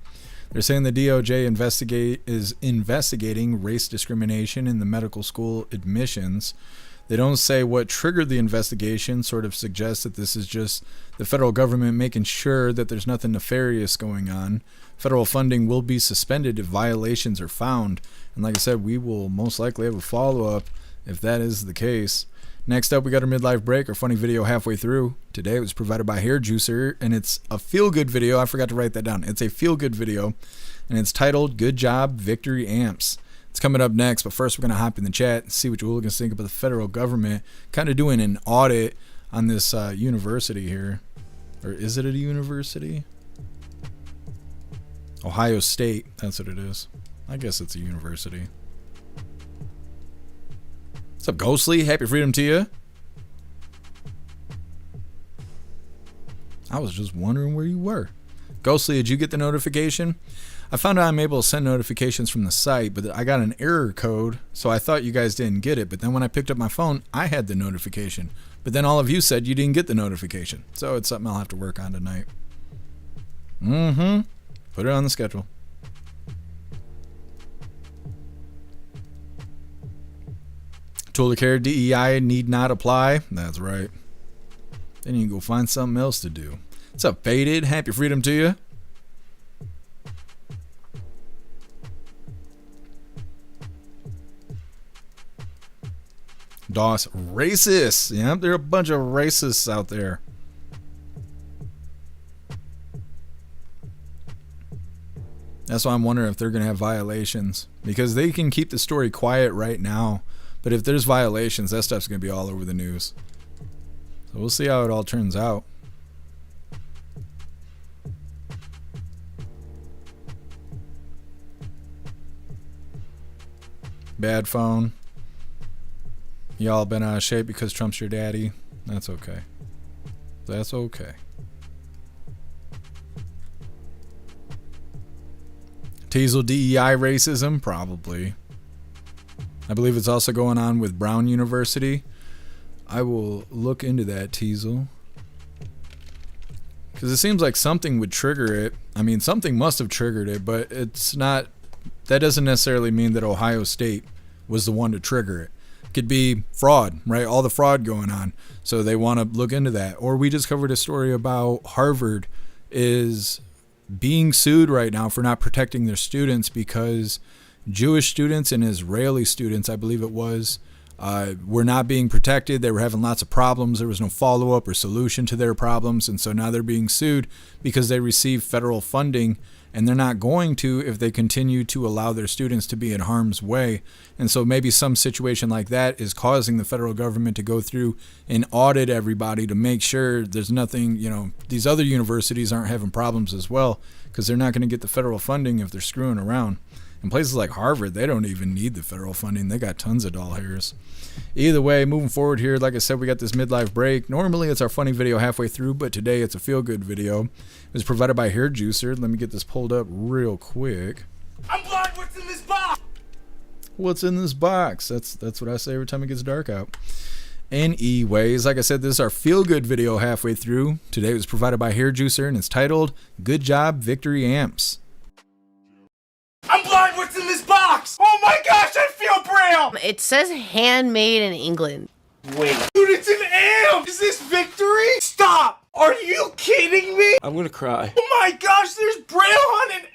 They're saying the DOJ is investigating race discrimination in the medical school admissions. They don't say what triggered the investigation, sort of suggests that this is just the federal government making sure that there's nothing nefarious going on. Federal funding will be suspended if violations are found. And like I said, we will most likely have a follow-up if that is the case. Next up, we got our midlife break, our funny video halfway through. Today it was provided by Hair Juicer, and it's a feel-good video. I forgot to write that down. It's a feel-good video, and it's titled, Good Job, Victory Amps. It's coming up next, but first we're going to hop in the chat and see what you hooligans think about the federal government kind of doing an audit on this university here. Or is it a university? Ohio State, that's what it is. I guess it's a university. What's up, Ghostly? Happy freedom to you. I was just wondering where you were. Ghostly, did you get the notification? I found out I'm able to send notifications from the site, but I got an error code, so I thought you guys didn't get it. But then when I picked up my phone, I had the notification. But then all of you said you didn't get the notification. So it's something I'll have to work on tonight. Put it on the schedule. Total care DEI need not apply. That's right. Then you can go find something else to do. What's up, Faded? Happy freedom to you. DOS racists. Yep, there are a bunch of racists out there. That's why I'm wondering if they're going to have violations, because they can keep the story quiet right now, but if there's violations, that stuff's going to be all over the news. So we'll see how it all turns out. Bad phone. Y'all been out of shape because Trump's your daddy. That's okay. That's okay. Teasel DEI racism? Probably. I believe it's also going on with Brown University. I will look into that, Teasel. Because it seems like something would trigger it. I mean, something must have triggered it, but it's not... That doesn't necessarily mean that Ohio State was the one to trigger it. It could be fraud, right? All the fraud going on. So they want to look into that. Or we just covered a story about Harvard is being sued right now for not protecting their students because Jewish students and Israeli students, I believe it was, were not being protected. They were having lots of problems. There was no follow-up or solution to their problems. And so now they're being sued because they receive federal funding, and they're not going to if they continue to allow their students to be in harm's way. And so maybe some situation like that is causing the federal government to go through and audit everybody to make sure there's nothing, you know, these other universities aren't having problems as well, because they're not going to get the federal funding if they're screwing around. And places like Harvard, they don't even need the federal funding. They got tons of doll hairs. Either way, moving forward here, like I said, we got this midlife break. Normally it's our funny video halfway through, but today it's a feel-good video. It was provided by Hair Juicer. Let me get this pulled up real quick. I'm blind. What's in this box? What's in this box? That's what I say every time it gets dark out. Anyways, like I said, this is our feel-good video halfway through. Today it was provided by Hair Juicer, and it's titled, Good Job, Victory Amps. I'm blind. What's in this box? Oh my gosh, I feel braille. It says handmade in England. Wait. Dude, it's an amp. Is this victory? Stop. Are you kidding me? I'm gonna cry. Oh my gosh, there's braille on an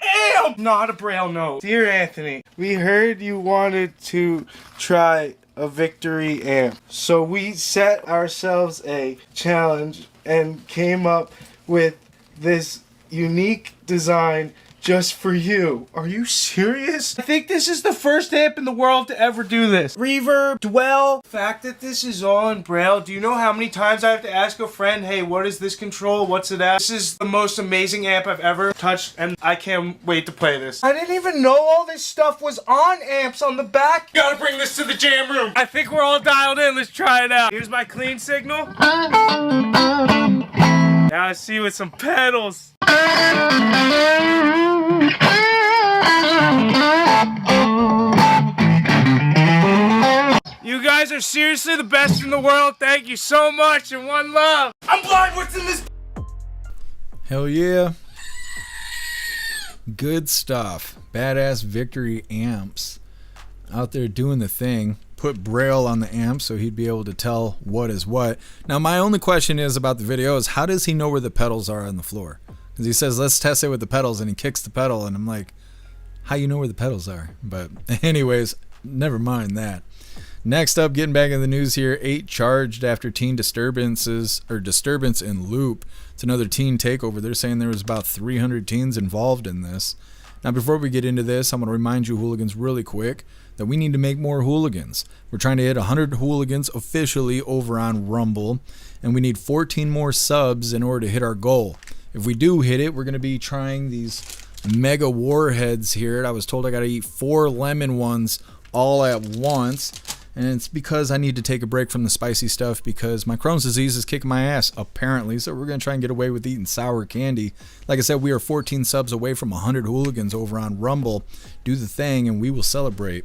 amp. Not a braille note. Dear Anthony, we heard you wanted to try a victory amp. So we set ourselves a challenge and came up with this unique design just for you. Are you serious? I think this is the first amp in the world to ever do this. Reverb, dwell. The fact that this is all in braille, do you know how many times I have to ask a friend, hey, what is this control? What's it at? This is the most amazing amp I've ever touched, and I can't wait to play this. I didn't even know all this stuff was on amps on the back. Gotta bring this to the jam room. I think we're all dialed in. Let's try it out. Here's my clean signal. Now I see with some pedals. You guys are seriously the best in the world. Thank you so much, and one love. I'm blind. What's in this? Hell yeah. Good stuff. Badass Victory amps out there doing the thing. Put braille on the amp so he'd be able to tell what is what. Now my only question is about the video is, how does he know where the pedals are on the floor? Because he says let's test it with the pedals, and he kicks the pedal, and I'm like, how you know where the pedals are? But anyways, never mind that. Next up, getting back in the news here, 8 charged after teen disturbance in Loop. It's another teen takeover. They're saying there was about 300 teens involved in this. Now, before we get into this, I'm going to remind you, hooligans, really quick, that we need to make more hooligans. We're trying to hit 100 hooligans officially over on Rumble, and we need 14 more subs in order to hit our goal. If we do hit it, we're going to be trying these mega warheads here. I was told I got to eat 4 lemon ones all at once, and it's because I need to take a break from the spicy stuff because my Crohn's disease is kicking my ass, apparently, so we're going to try and get away with eating sour candy. Like I said, we are 14 subs away from 100 hooligans over on Rumble. Do the thing, and we will celebrate.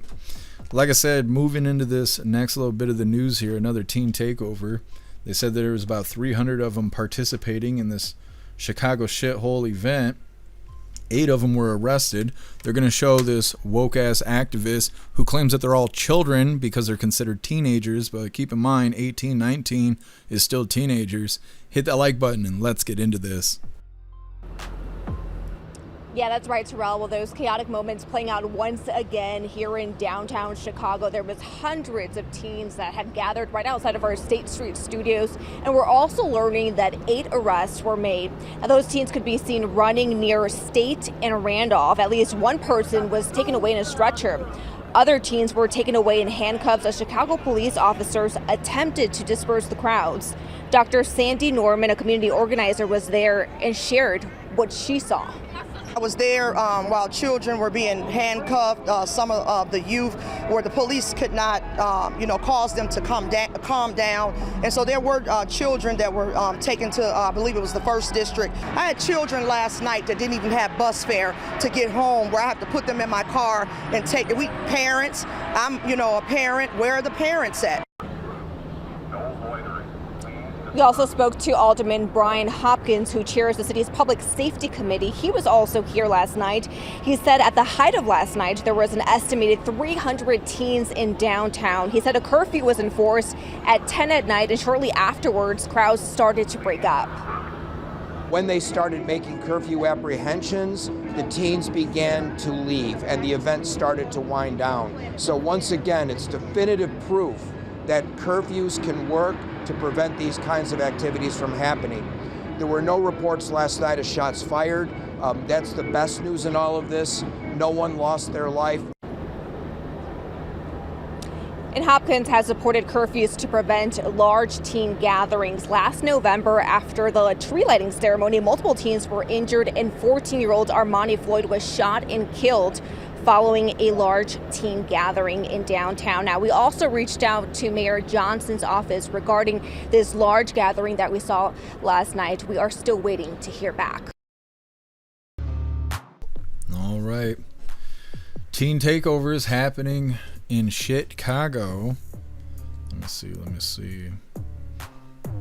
Like I said, moving into this next little bit of the news here, another teen takeover. They said there was about 300 of them participating in this Chicago shithole event. 8 of them were arrested. They're going to show this woke-ass activist who claims that they're all children because they're considered teenagers, but keep in mind, 18, 19 is still teenagers. Hit that like button and let's get into this. Yeah, that's right, Terrell. Well, those chaotic moments playing out once again here in downtown Chicago. There was hundreds of teens that had gathered right outside of our State Street studios, and we're also learning that 8 arrests were made. Now, those teens could be seen running near State and Randolph. At least one person was taken away in a stretcher. Other teens were taken away in handcuffs as Chicago police officers attempted to disperse the crowds. Dr. Sandy Norman, a community organizer, was there and shared what she saw. I was there while children were being handcuffed, some of the youth, where the police could not, cause them to calm down. And so there were children that were taken to, I believe it was the 1st District. I had children last night that didn't even have bus fare to get home, where I have to put them in my car and take it. We parents, I'm, a parent. Where are the parents at? We also spoke to Alderman Brian Hopkins, who chairs the city's Public Safety Committee. He was also here last night. He said at the height of last night, there was an estimated 300 teens in downtown. He said a curfew was enforced at 10 at night, and shortly afterwards, crowds started to break up. When they started making curfew apprehensions, the teens began to leave and the event started to wind down. So once again, it's definitive proof that curfews can work to prevent these kinds of activities from happening. There were no reports last night of shots fired. That's the best news in all of this. No one lost their life. And Hopkins has supported curfews to prevent large teen gatherings. Last November, after the tree lighting ceremony, multiple teens were injured and 14-year-old Armani Floyd was shot and killed following a large teen gathering in downtown. Now, we also reached out to Mayor Johnson's office regarding this large gathering that we saw last night. We are still waiting to hear back. All right. Teen takeovers happening in Chicago. Let me see.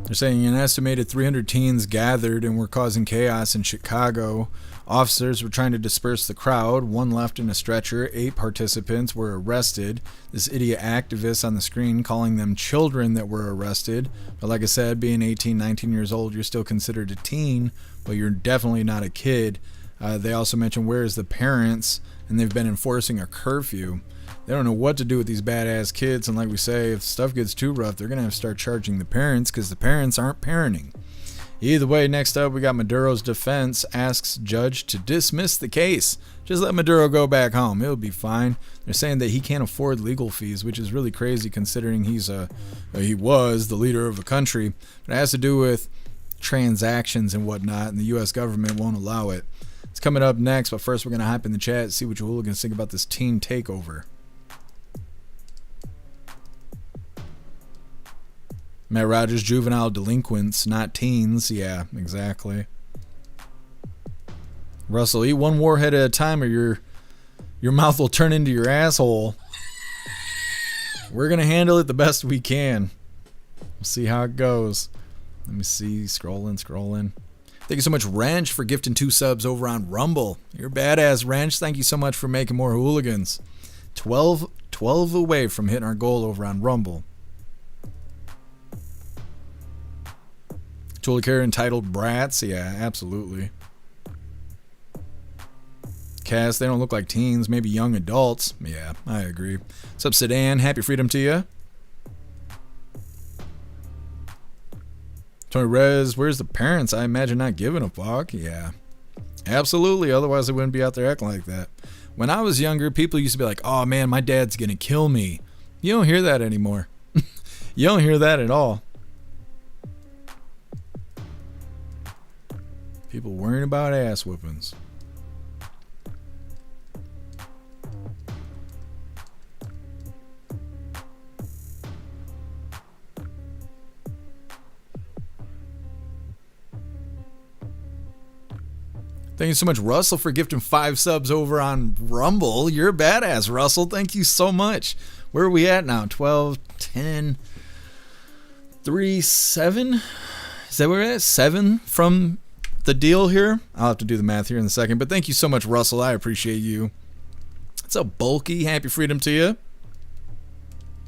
They're saying an estimated 300 teens gathered and were causing chaos in Chicago. Officers were trying to disperse the crowd. One left in a stretcher. 8 participants were arrested. This idiot activist on the screen calling them children that were arrested. But like I said, being 18, 19 years old, you're still considered a teen, but you're definitely not a kid. They also mentioned where's the parents, and they've been enforcing a curfew. They don't know what to do with these badass kids, and like we say, if stuff gets too rough, they're going to have to start charging the parents because the parents aren't parenting. Either way, next up, we got Maduro's defense asks judge to dismiss the case. Just let Maduro go back home. He'll be fine. They're saying that he can't afford legal fees, which is really crazy considering he was the leader of a country. But it has to do with transactions and whatnot, and the U.S. government won't allow it. It's coming up next, but first we're going to hop in the chat and see what you hooligans think about this teen takeover. Matt Rogers, juvenile delinquents, not teens. Yeah, exactly. Russell, eat one warhead at a time or your mouth will turn into your asshole. We're going to handle it the best we can. We'll see how it goes. Let me see. Scrolling. Thank you so much, Wrench, for gifting 2 subs over on Rumble. You're badass, Wrench. Thank you so much for making more hooligans. 12 away from hitting our goal over on Rumble. Totally care entitled brats. Yeah, absolutely. Cass, they don't look like teens, maybe young adults. Yeah, I agree. What's up, Sedan? Happy freedom to you. Tony Rez, where's the parents? I imagine not giving a fuck. Yeah, absolutely. Otherwise, they wouldn't be out there acting like that. When I was younger, people used to be like, oh man, my dad's gonna kill me. You don't hear that anymore. You don't hear that at all. People worrying about ass whoopings. Thank you so much, Russell, for gifting 5 subs over on Rumble. You're a badass, Russell. Thank you so much. Where are we at now? 12, 10, 3, 7? Is that where we're at? 7 from the deal here? I'll have to do the math here in a second, but thank you so much, Russell. I appreciate you. What's up, Bulky? Happy freedom to you.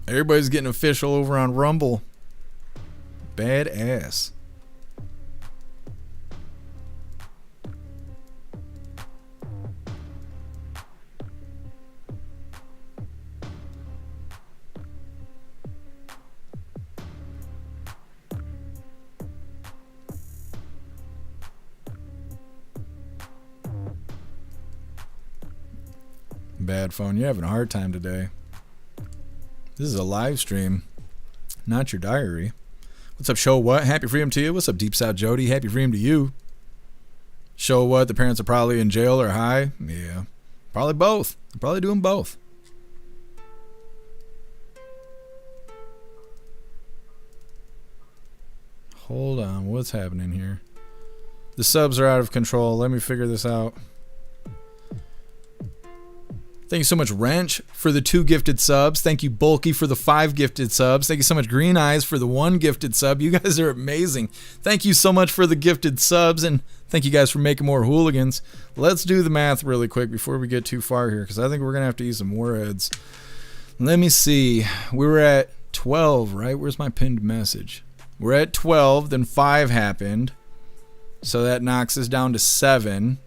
Everybody's getting official over on Rumble. Badass. bad, phone. You're having a hard time today. This is a live stream, not your diary. What's up, Show What? Happy freedom to you. What's up, Deep South Jody? Happy freedom to you. Show What? The parents are probably in jail or high? Yeah. Probably both. They're probably doing both. Hold on. What's happening here? The subs are out of control. Let me figure this out. Thank you so much, Wrench, for the 2 gifted subs. Thank you, Bulky, for the 5 gifted subs. Thank you so much, Green Eyes, for the 1 gifted sub. You guys are amazing. Thank you so much for the gifted subs, and thank you guys for making more hooligans. Let's do the math really quick before we get too far here, because I think we're going to have to use some warheads. Let me see. We were at 12, right? Where's my pinned message? We're at 12, then 5 happened. So that knocks us down to 7.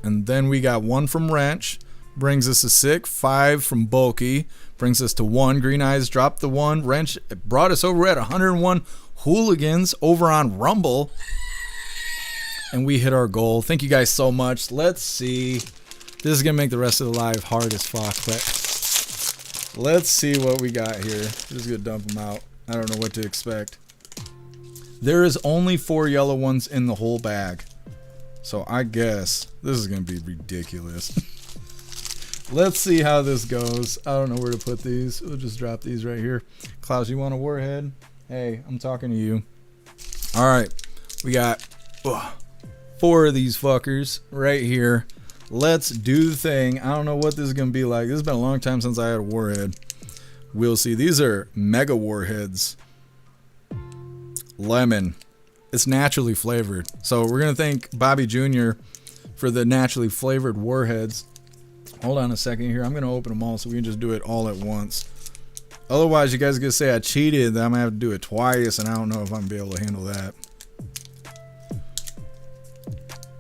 And then we got 1 from Wrench. Brings us to 6. 5 from Bulky. Brings us to 1. Green Eyes dropped the 1. Wrench brought us over at 101 hooligans over on Rumble. And we hit our goal. Thank you guys so much. Let's see. This is going to make the rest of the live hard as fuck. But let's see what we got here. Just going to dump them out. I don't know what to expect. There is only 4 yellow ones in the whole bag. So I guess this is going to be ridiculous. Let's see how this goes. I don't know where to put these. We'll just drop these right here. Klaus, you want a warhead? Hey, I'm talking to you. All right. We got 4 of these fuckers right here. Let's do the thing. I don't know what this is going to be like. This has been a long time since I had a warhead. We'll see. These are mega warheads. Lemon. It's naturally flavored. So we're going to thank Bobby Jr. for the naturally flavored warheads. Hold on a second here. I'm going to open them all so we can just do it all at once. Otherwise, you guys are going to say I cheated. Then I'm going to have to do it twice, and I don't know if I'm going to be able to handle that.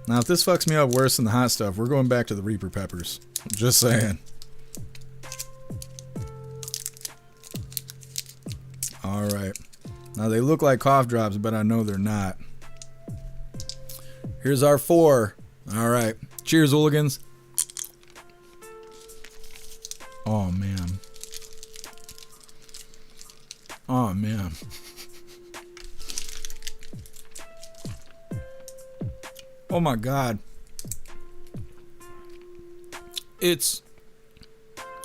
Now, if this fucks me up worse than the hot stuff, we're going back to the Reaper peppers. Just saying. All right. Now, they look like cough drops, but I know they're not. Here's our 4. All right. Cheers, hooligans. Oh, man. Oh, man. Oh, my God. It's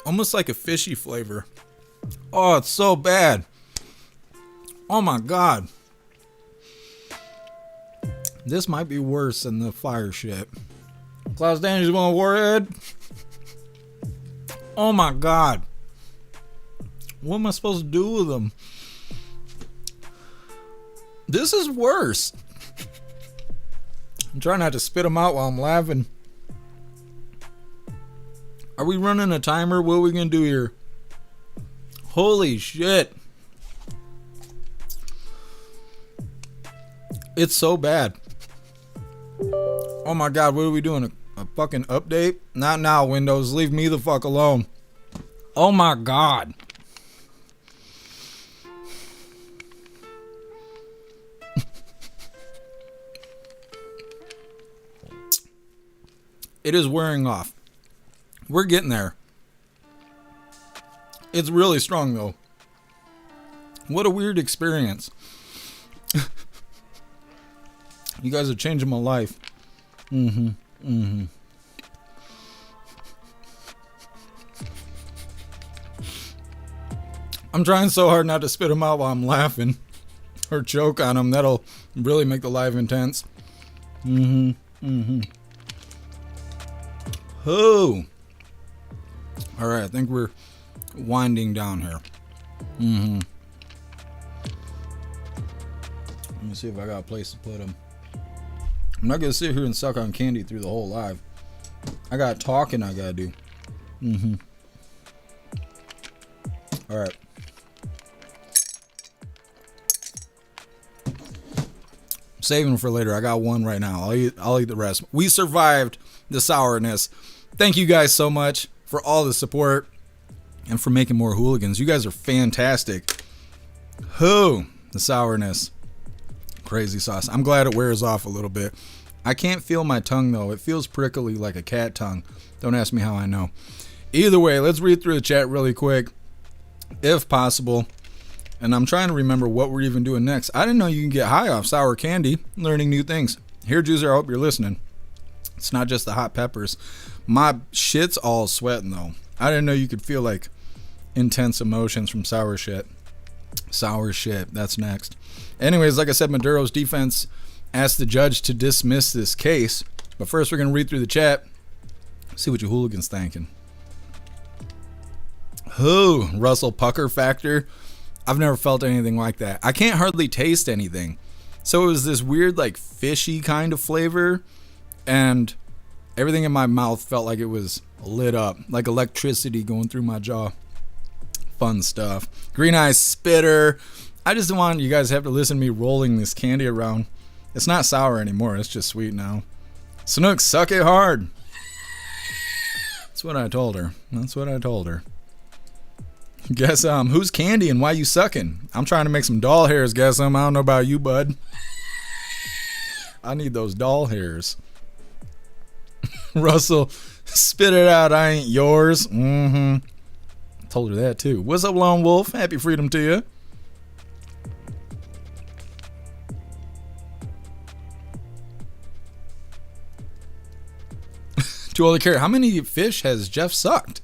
almost like a fishy flavor. Oh, it's so bad. Oh, my God. This might be worse than the fire shit. Klaus Daniels, you want a warhead? Oh my God. What am I supposed to do with them? This is worse. I'm trying not to spit them out while I'm laughing. Are we running a timer? What are we going to do here? Holy shit. It's so bad. Oh my God, what are we doing? A fucking update? Not now, Windows. Leave me the fuck alone. Oh my God. It is wearing off. We're getting there. It's really strong though. What a weird experience. You guys are changing my life. I'm trying so hard not to spit them out while I'm laughing or choke on them. That'll really make the live intense. Oh. All right, I think we're winding down here. Let me see if I got a place to put them. I'm not gonna sit here and suck on candy through the whole live. I got talking I gotta do. All right. Saving them for later. I got one right now. I'll eat the rest. We survived the sourness. Thank you guys so much for all the support and for making more hooligans. You guys are fantastic. The sourness. Crazy sauce. I'm glad it wears off a little bit. I can't feel my tongue though. It feels prickly like a cat tongue. Don't ask me how I know. Either way, let's read through the chat really quick, if possible. And I'm trying to remember what we're even doing next. I didn't know you can get high off sour candy. Learning new things. Here, Juicer, I hope you're listening. It's not just the hot peppers. My shit's all sweating, though. I didn't know you could feel like intense emotions from sour shit. Sour shit. That's next. Anyways, like I said, Maduro's defense asked the judge to dismiss this case. But first, we're going to read through the chat. See what you hooligans thinking. Who? Russell Pucker Factor? I've never felt anything like that. I can't hardly taste anything. So it was this weird, like, fishy kind of flavor. And everything in my mouth felt like it was lit up. Like electricity going through my jaw. Fun stuff. Green Eyes Spitter. I just don't want you guys to have to listen to me rolling this candy around. It's not sour anymore. It's just sweet now. Snook, suck it hard. That's what I told her. That's what I told her. Guess who's Candy and why you sucking? I'm trying to make some doll hairs, guess I don't know about you, bud. I need those doll hairs. Russell, spit it out, I ain't yours. Told her that too. What's up, Lone Wolf? Happy freedom to you. To all the care, how many fish has Jeff sucked?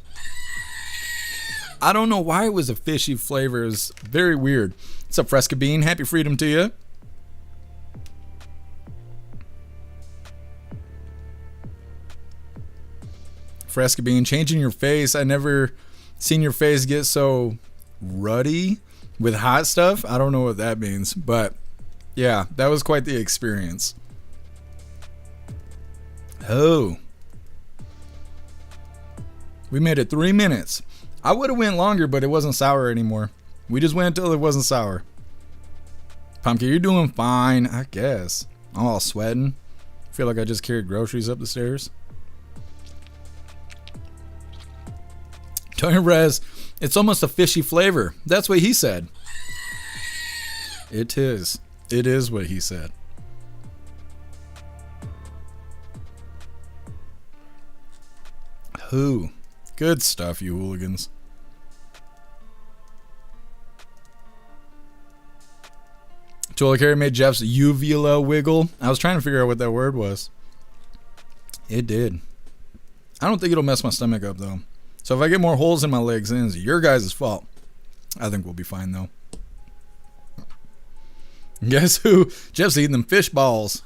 I don't know why it was a fishy flavor. It's very weird. What's up, Fresca Bean? Happy freedom to you. Fresca Bean, changing your face. I never seen your face get so ruddy with hot stuff. I don't know what that means, but yeah, that was quite the experience. Oh. We made it 3 minutes. I would have went longer, but it wasn't sour anymore. We just went until it wasn't sour. Pumpkin, you're doing fine, I guess. I'm all sweating. Feel like I just carried groceries up the stairs. Tony Rez, it's almost a fishy flavor. That's what he said. It is. It is what he said. Who? Good stuff, you hooligans. Toilet Carry made Jeff's uvula wiggle. I was trying to figure out what that word was. It did. I don't think it'll mess my stomach up, though. So if I get more holes in my legs, then it's your guys' fault. I think we'll be fine, though. Guess who? Jeff's eating them fish balls.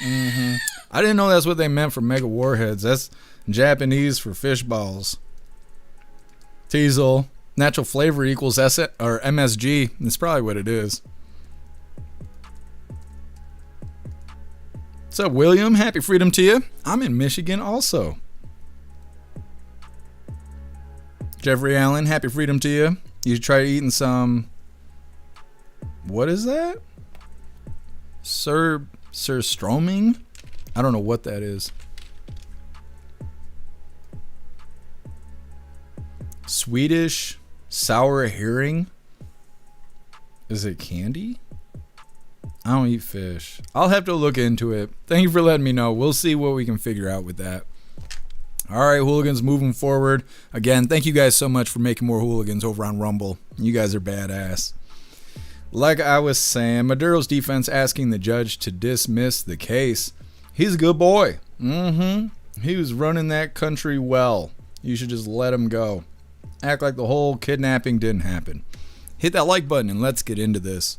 I didn't know that's what they meant for mega warheads. That's Japanese for fish balls. Teasel. Natural flavor equals MSG. That's probably what it is. What's up, William? Happy freedom to you. I'm in Michigan also. Jeffrey Allen, happy freedom to you. You should try eating some... What is that? Surströmming? I don't know what that is. Swedish sour herring? Is it candy? I don't eat fish. I'll have to look into it. Thank you for letting me know. We'll see what we can figure out with that. All right, hooligans, moving forward. Again, thank you guys so much for making more hooligans over on Rumble. You guys are badass. Like I was saying, Maduro's defense asking the judge to dismiss the case. He's a good boy. He was running that country well. You should just let him go. Act like the whole kidnapping didn't happen. Hit that like button and let's get into this.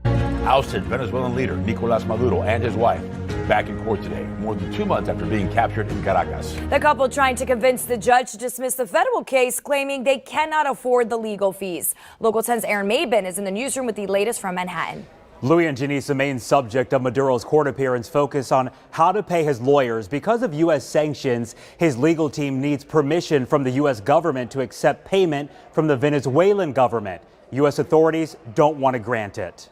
Ousted Venezuelan leader Nicolas Maduro and his wife back in court today, more than 2 months after being captured in Caracas. The couple trying to convince the judge to dismiss the federal case, claiming they cannot afford the legal fees. Local 10's Aaron Mabin is in the newsroom with the latest from Manhattan. Louis and Janice, the main subject of Maduro's court appearance, focus on how to pay his lawyers. Because of U.S. sanctions, his legal team needs permission from the U.S. government to accept payment from the Venezuelan government. U.S. authorities don't want to grant it.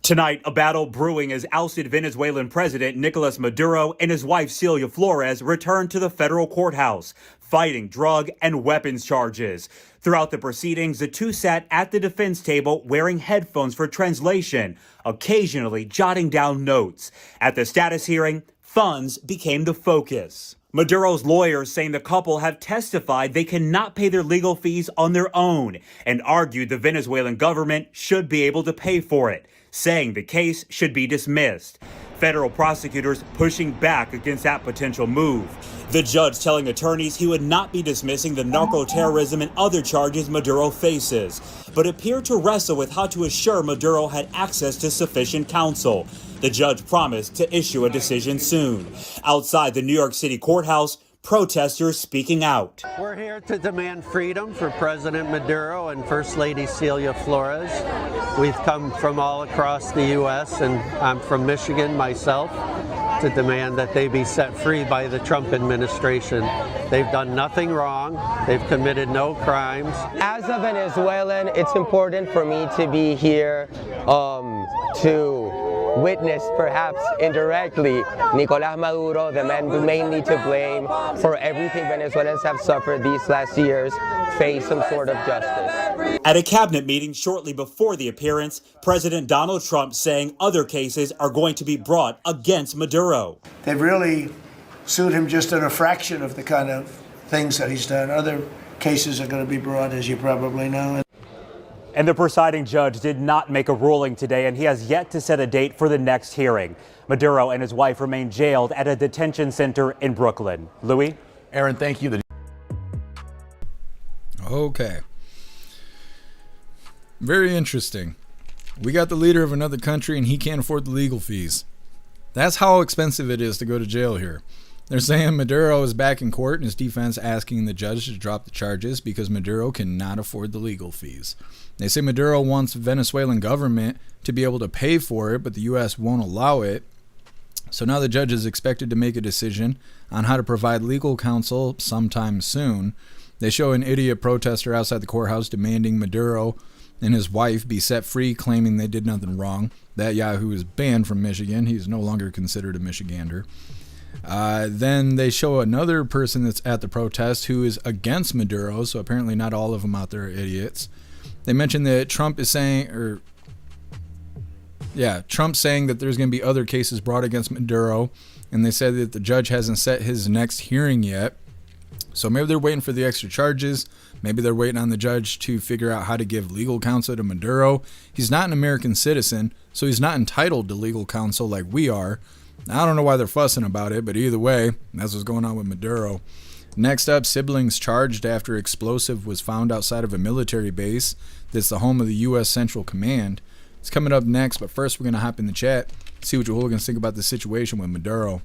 Tonight, a battle brewing as ousted Venezuelan President Nicolas Maduro and his wife Celia Flores return to the federal courthouse, fighting drug and weapons charges. Throughout the proceedings, the two sat at the defense table wearing headphones for translation, occasionally jotting down notes. At the status hearing, funds became the focus. Maduro's lawyers saying the couple have testified they cannot pay their legal fees on their own and argued the Venezuelan government should be able to pay for it, saying the case should be dismissed. Federal prosecutors pushing back against that potential move. The judge telling attorneys he would not be dismissing the narco-terrorism and other charges Maduro faces, but appeared to wrestle with how to assure Maduro had access to sufficient counsel. The judge promised to issue a decision soon. Outside the New York City courthouse, protesters speaking out. We're here to demand freedom for President Maduro and First Lady Celia Flores. We've come from all across the U.S., and I'm from Michigan myself, to demand that they be set free by the Trump administration. They've done nothing wrong. They've committed no crimes. As a Venezuelan, it's important for me to be here to witness, perhaps indirectly, Nicolás Maduro, the man mainly to blame for everything Venezuelans have suffered these last years, face some sort of justice. At a cabinet meeting shortly before the appearance, President Donald Trump saying other cases are going to be brought against Maduro. They've really sued him just in a fraction of the kind of things that he's done. Other cases are going to be brought, as you probably know. And the presiding judge did not make a ruling today, and he has yet to set a date for the next hearing. Maduro and his wife remain jailed at a detention center in Brooklyn. Louis? Aaron, thank you. Okay. Very interesting. We got the leader of another country and he can't afford the legal fees. That's how expensive it is to go to jail here. They're saying Maduro is back in court and his defense asking the judge to drop the charges because Maduro cannot afford the legal fees. They say Maduro wants the Venezuelan government to be able to pay for it, but the U.S. won't allow it. So now the judge is expected to make a decision on how to provide legal counsel sometime soon. They show an idiot protester outside the courthouse demanding Maduro and his wife be set free, claiming they did nothing wrong. That Yahoo is banned from Michigan. He's no longer considered a Michigander. Then they show another person that's at the protest who is against Maduro, so apparently not all of them out there are idiots. They mentioned that Trump's saying that there's going to be other cases brought against Maduro, and they said that the judge hasn't set his next hearing yet. So maybe they're waiting for the extra charges. Maybe they're waiting on the judge to figure out how to give legal counsel to Maduro. He's not an American citizen, so he's not entitled to legal counsel like we are. I don't know why they're fussing about it, but either way, that's what's going on with Maduro. Next up, siblings charged after explosive was found outside of a military base that's the home of the U.S. Central Command. It's coming up next, but first we're going to hop in the chat, see what your hooligans think about the situation with Maduro.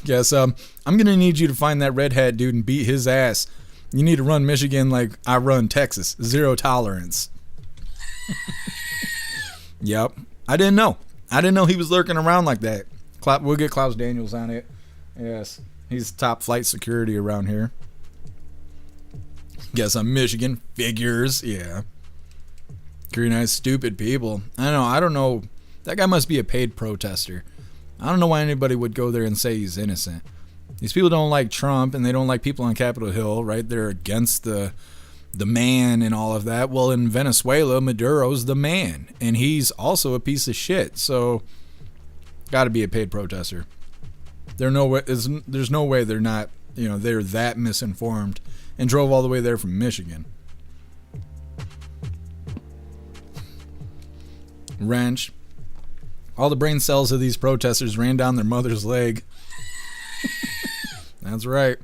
Yes, I'm going to need you to find that red hat dude and beat his ass. You need to run Michigan like I run Texas. Zero tolerance. Yep. I didn't know he was lurking around like that. We'll get Klaus Daniels on it. Yes. He's top flight security around here. Guess I'm Michigan. Figures. Yeah. Green eyes stupid people. I don't know. That guy must be a paid protester. I don't know why anybody would go there and say he's innocent. These people don't like Trump and they don't like people on Capitol Hill, right? They're against the man and all of that. Well, in Venezuela, Maduro's the man, and he's also a piece of shit. So, got to be a paid protester. There's no way they're not, they're that misinformed and drove all the way there from Michigan. Wrench. All the brain cells of these protesters ran down their mother's leg. That's right.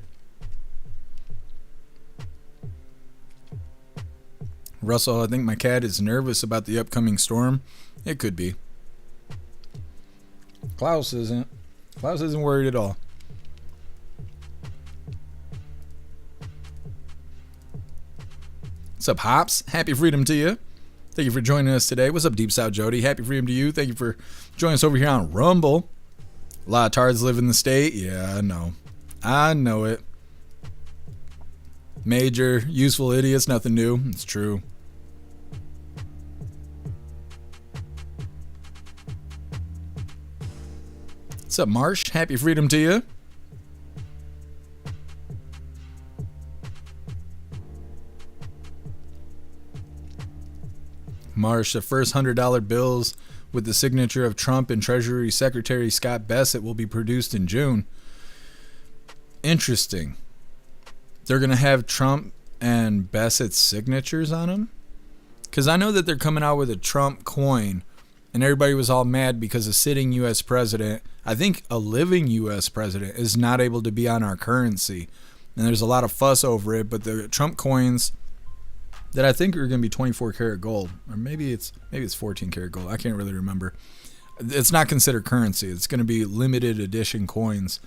Russell, I think my cat is nervous about the upcoming storm. It could be. Klaus isn't. Klaus isn't worried at all. What's up, Hops? Happy freedom to you. Thank you for joining us today. What's up, Deep South Jody? Happy freedom to you. Thank you for joining us over here on Rumble. A lot of tards live in the state. Yeah, I know. I know it. Major, useful idiots, nothing new. It's true. What's up, Marsh? Happy freedom to you. March, the first $100 bills with the signature of Trump and Treasury Secretary Scott Bessent will be produced in June. Interesting. They're going to have Trump and Bessett's signatures on them? Because I know that they're coming out with a Trump coin, and everybody was all mad because a sitting U.S. president, I think a living U.S. president, is not able to be on our currency. And there's a lot of fuss over it, but the Trump coins that I think are going to be 24 karat gold, or maybe it's 14 karat gold. I can't really remember. It's not considered currency. It's going to be limited edition coins.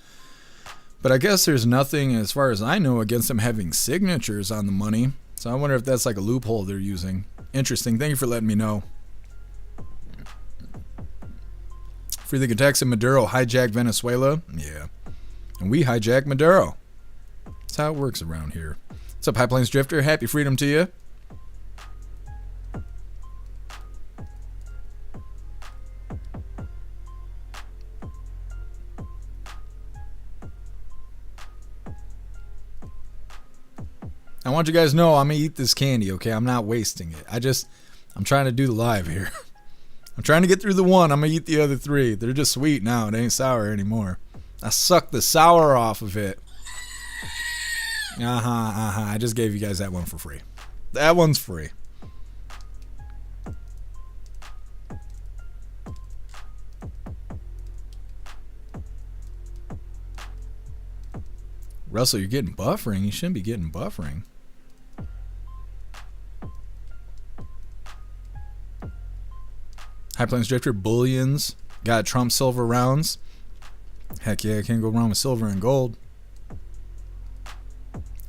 But I guess there's nothing, as far as I know, against them having signatures on the money. So I wonder if that's like a loophole they're using. Interesting. Thank you for letting me know. Free the Texas Maduro hijacked Venezuela. Yeah. And we hijacked Maduro. That's how it works around here. What's up, High Plains Drifter? Happy freedom to you. I want you guys to know I'm going to eat this candy, okay? I'm not wasting it. I'm trying to do the live here. I'm trying to get through the one. I'm going to eat the other three. They're just sweet now. It ain't sour anymore. I sucked the sour off of it. I just gave you guys that one for free. That one's free. Russell, you're getting buffering. You shouldn't be getting buffering. High Plains Drifter, bullions. Got Trump silver rounds. Heck yeah, can't go wrong with silver and gold.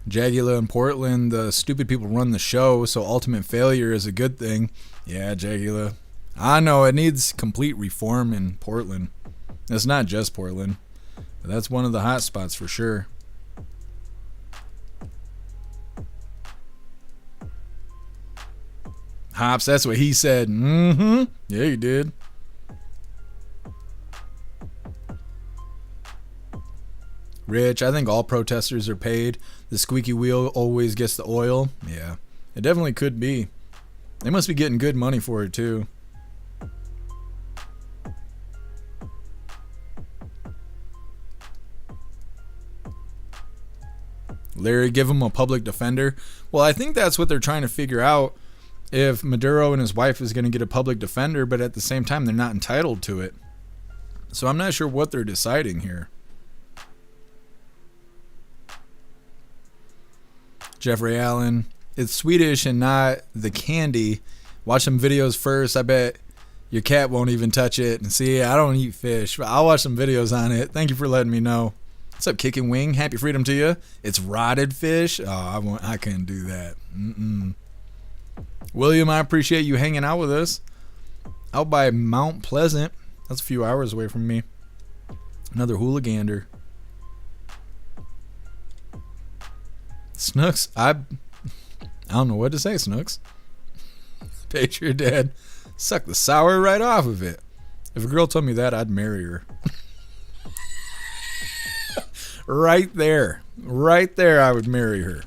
Jagula in Portland, the stupid people run the show, so ultimate failure is a good thing. Yeah, Jagula. I know, it needs complete reform in Portland. It's not just Portland, but that's one of the hot spots for sure. Hops, that's what he said. Yeah, he did. Rich, I think all protesters are paid. The squeaky wheel always gets the oil. Yeah, it definitely could be. They must be getting good money for it too. Larry, give him a public defender. Well, I think that's what they're trying to figure out. If Maduro and his wife is going to get a public defender, but at the same time, they're not entitled to it. So I'm not sure what they're deciding here. Jeffrey Allen, it's Swedish and not the candy. Watch some videos first. I bet your cat won't even touch it. And see, I don't eat fish, but I'll watch some videos on it. Thank you for letting me know. What's up, Kicking Wing? Happy freedom to you. It's rotted fish. Oh, I couldn't do that. William, I appreciate you hanging out with us. Out by Mount Pleasant. That's a few hours away from me. Another hooligander. Snooks, I don't know what to say, Snooks. Patriot Dad, suck the sour right off of it. If a girl told me that, I'd marry her. Right there, I would marry her.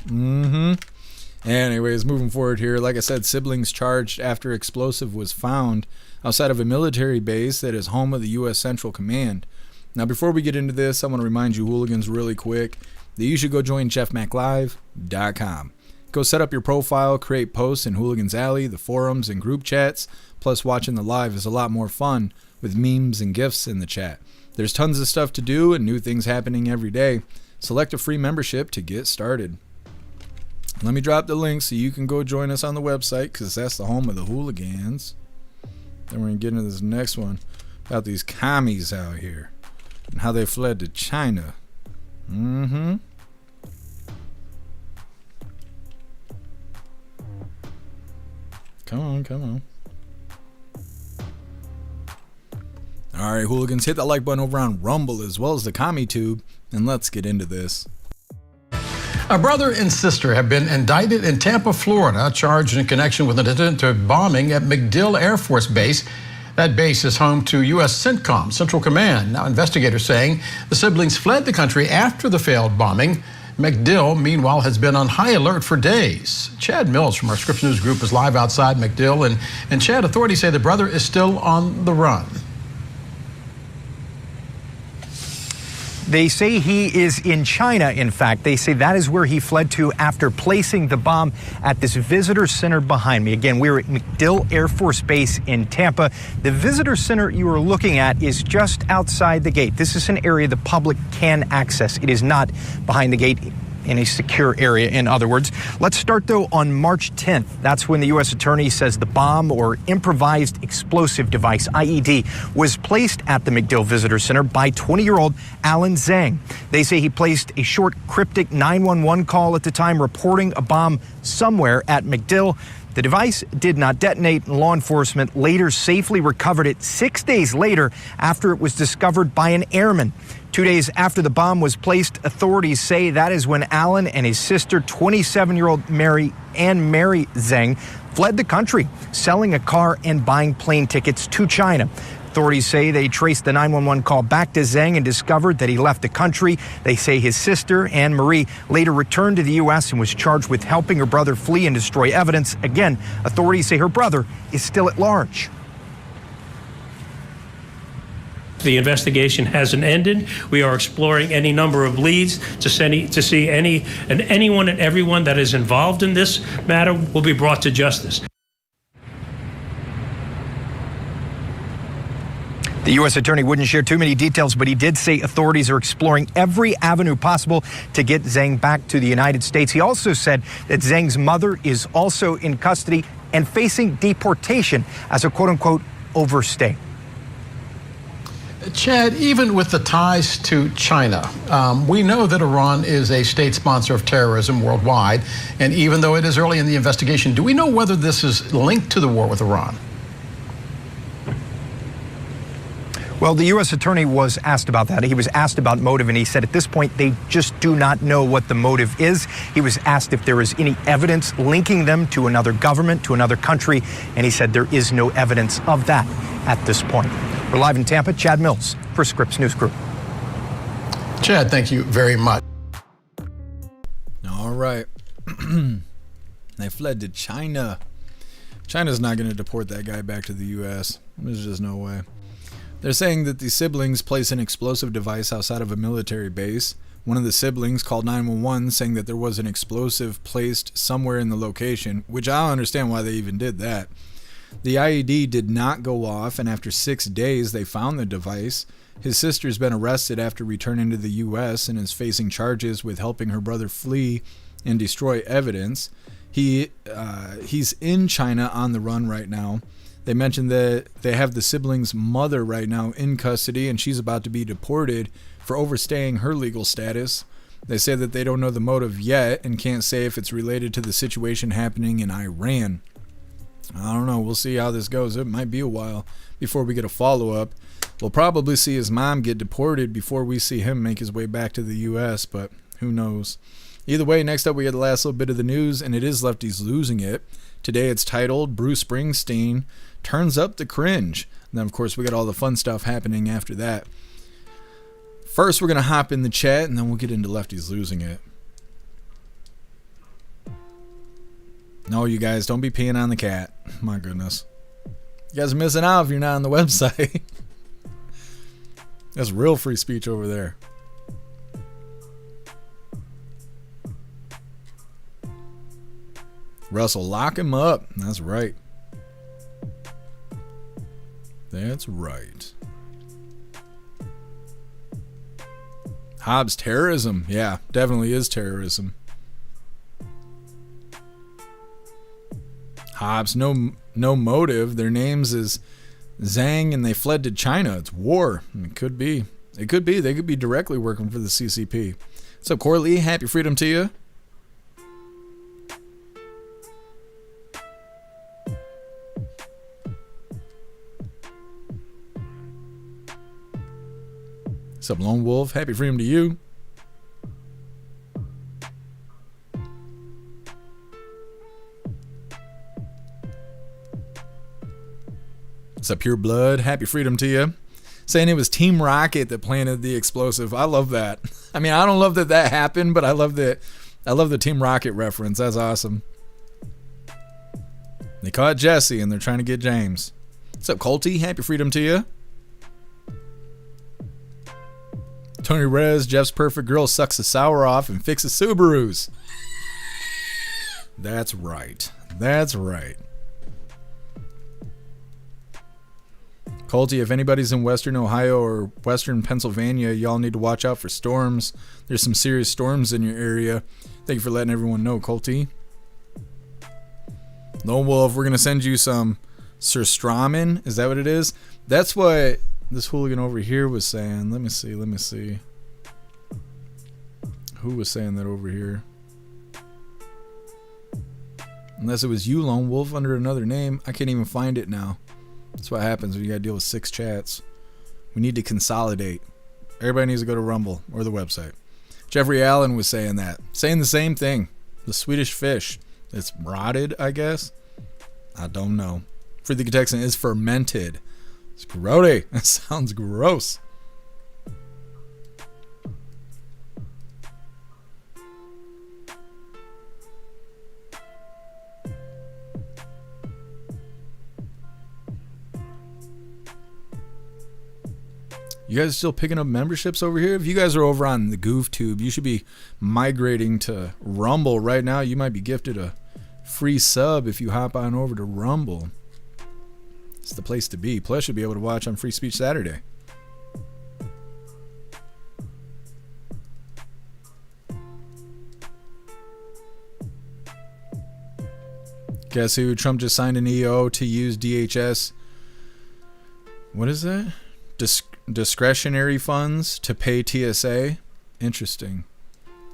Anyways, moving forward here, like I said, siblings charged after explosive was found outside of a military base that is home of the U.S. Central Command. Now, before we get into this, I want to remind you hooligans really quick that you should go join jeffmaclive.com. Go set up your profile, create posts in Hooligans Alley, the forums, and group chats. Plus, watching the live is a lot more fun with memes and GIFs in the chat. There's tons of stuff to do and new things happening every day. Select a free membership to get started. Let me drop the link so you can go join us on the website, because that's the home of the hooligans. Then we're going to get into this next one about these commies out here and how they fled to China. Come on. All right, hooligans, hit that like button over on Rumble as well as the Commie Tube, and let's get into this. A brother and sister have been indicted in Tampa, Florida, charged in connection with an attempted bombing at MacDill Air Force Base. That base is home to U.S. CENTCOM, Central Command. Now, investigators saying the siblings fled the country after the failed bombing. MacDill, meanwhile, has been on high alert for days. Chad Mills from our Scripps News Group is live outside MacDill. And Chad, authorities say the brother is still on the run. They say he is in China, in fact. They say that is where he fled to after placing the bomb at this visitor center behind me. Again, we're at MacDill Air Force Base in Tampa. The visitor center you are looking at is just outside the gate. This is an area the public can access. It is not behind the gate in a secure area, in other words. Let's start, though, on March 10th. That's when the U.S. Attorney says the bomb, or improvised explosive device, IED, was placed at the MacDill Visitor Center by 20-year-old Alan Zhang. They say he placed a short, cryptic 911 call at the time reporting a bomb somewhere at MacDill. The device did not detonate, and law enforcement later safely recovered it 6 days later after it was discovered by an airman. 2 days after the bomb was placed, authorities say that is when Alan and his sister, 27-year-old Mary Zhang, fled the country, selling a car and buying plane tickets to China. Authorities say they traced the 911 call back to Zhang and discovered that he left the country. They say his sister, Anne Marie, later returned to the U.S. and was charged with helping her brother flee and destroy evidence. Again, authorities say her brother is still at large. The investigation hasn't ended. We are exploring any number of leads to see anyone and everyone that is involved in this matter will be brought to justice. The U.S. Attorney wouldn't share too many details, but he did say authorities are exploring every avenue possible to get Zhang back to the United States. He also said that Zhang's mother is also in custody and facing deportation as a quote-unquote overstay. Chad, even with the ties to China, we know that Iran is a state sponsor of terrorism worldwide. And even though it is early in the investigation, do we know whether this is linked to the war with Iran? Well, the U.S. Attorney was asked about that. He was asked about motive, and he said at this point they just do not know what the motive is. He was asked if there is any evidence linking them to another government, to another country, and he said there is no evidence of that at this point. We're live in Tampa. Chad Mills for Scripps News Group. Chad, thank you very much. All right. They fled to China. China's not going to deport that guy back to the U.S. There's just no way. They're saying that the siblings placed an explosive device outside of a military base. One of the siblings called 911 saying that there was an explosive placed somewhere in the location, which I don't understand why they even did that. The IED did not go off, and after 6 days they found the device. His sister's been arrested after returning to the U.S. and is facing charges with helping her brother flee and destroy evidence. He's in China on the run right now. They mentioned that they have the sibling's mother right now in custody, and she's about to be deported for overstaying her legal status. They say that they don't know the motive yet and can't say if it's related to the situation happening in Iran. I don't know. We'll see how this goes. It might be a while before we get a follow-up. We'll probably see his mom get deported before we see him make his way back to the U.S., but who knows. Either way, next up we get the last little bit of the news, and it is Lefties losing it. Today it's titled, Bruce Springsteen Turns Up the Cringe. And then, of course, we got all the fun stuff happening after that. First, we're going to hop in the chat, and then we'll get into Lefties losing it. No, you guys, don't be peeing on the cat. My goodness. You guys are missing out if you're not on the website. That's real free speech over there. Russell, lock him up. That's right. That's right. Hobbs terrorism. Yeah, definitely is terrorism. Hobbs, no motive. Their names is Zhang and they fled to China. It's war. It could be. It could be. They could be directly working for the CCP. What's up, Corley? Happy freedom to you. What's up, Lone Wolf? Happy freedom to you. What's up, Pure Blood? Happy freedom to you. Saying it was Team Rocket that planted the explosive. I love that. I mean, I don't love that happened, but I love the Team Rocket reference. That's awesome. They caught Jesse and they're trying to get James. What's up, Colty? Happy freedom to you. Tony Rez, Jeff's perfect girl sucks the sour off and fixes Subarus. That's right. That's right. Colty, if anybody's in Western Ohio or Western Pennsylvania, y'all need to watch out for storms. There's some serious storms in your area. Thank you for letting everyone know, Colty. Lone Wolf, we're going to send you some surstramen. Is that what it is? That's what this hooligan over here was saying. Let me see. Who was saying that over here? Unless it was you, Lone Wolf, under another name. I can't even find it now. That's what happens when you got to deal with 6 chats. We need to consolidate. Everybody needs to go to Rumble or the website. Jeffrey Allen was saying that. Saying the same thing. The Swedish fish. It's rotted, I guess. I don't know. For the Texan, it's fermented. It's grody. That sounds gross. You guys are still picking up memberships over here? If you guys are over on the GoofTube, you should be migrating to Rumble right now. You might be gifted a free sub if you hop on over to Rumble. It's the place to be. Plus, you'll be able to watch on Free Speech Saturday. Guess who? Trump just signed an EO to use DHS. What is that? Discretionary funds to pay TSA. Interesting.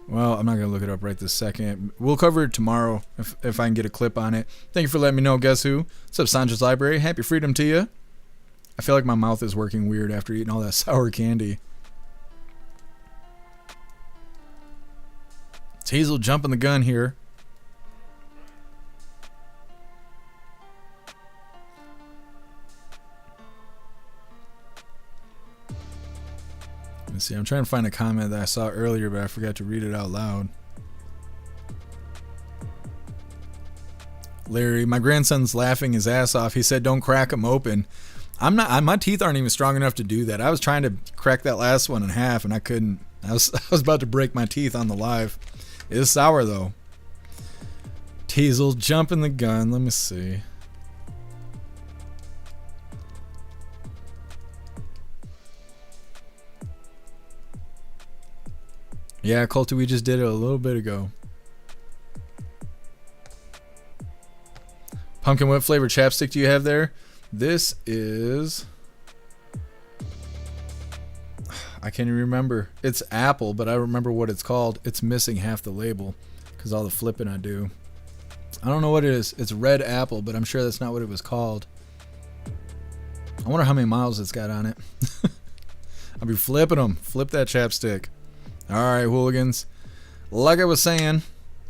Well, I'm not going to look it up right this second. We'll cover it tomorrow if I can get a clip on it. Thank you for letting me know. Guess who? What's up, Sandra's Library? Happy freedom to you. I feel like my mouth is working weird after eating all that sour candy. It's Hazel jumping the gun here. Let's see, I'm trying to find a comment that I saw earlier, but I forgot to read it out loud. Larry, my grandson's laughing his ass off. He said, "Don't crack them open." I'm not. My teeth aren't even strong enough to do that. I was trying to crack that last one in half, and I couldn't. I was about to break my teeth on the live. It is sour though. Teasel jumping the gun. Let me see. Yeah, Colty, we just did it a little bit ago. Pumpkin, what flavor chapstick do you have there? This is... I can't even remember. It's apple, but I remember what it's called. It's missing half the label because all the flipping I do. I don't know what it is. It's red apple, but I'm sure that's not what it was called. I wonder how many miles it's got on it. I'll be flipping them. Flip that chapstick. All right, hooligans. Like I was saying,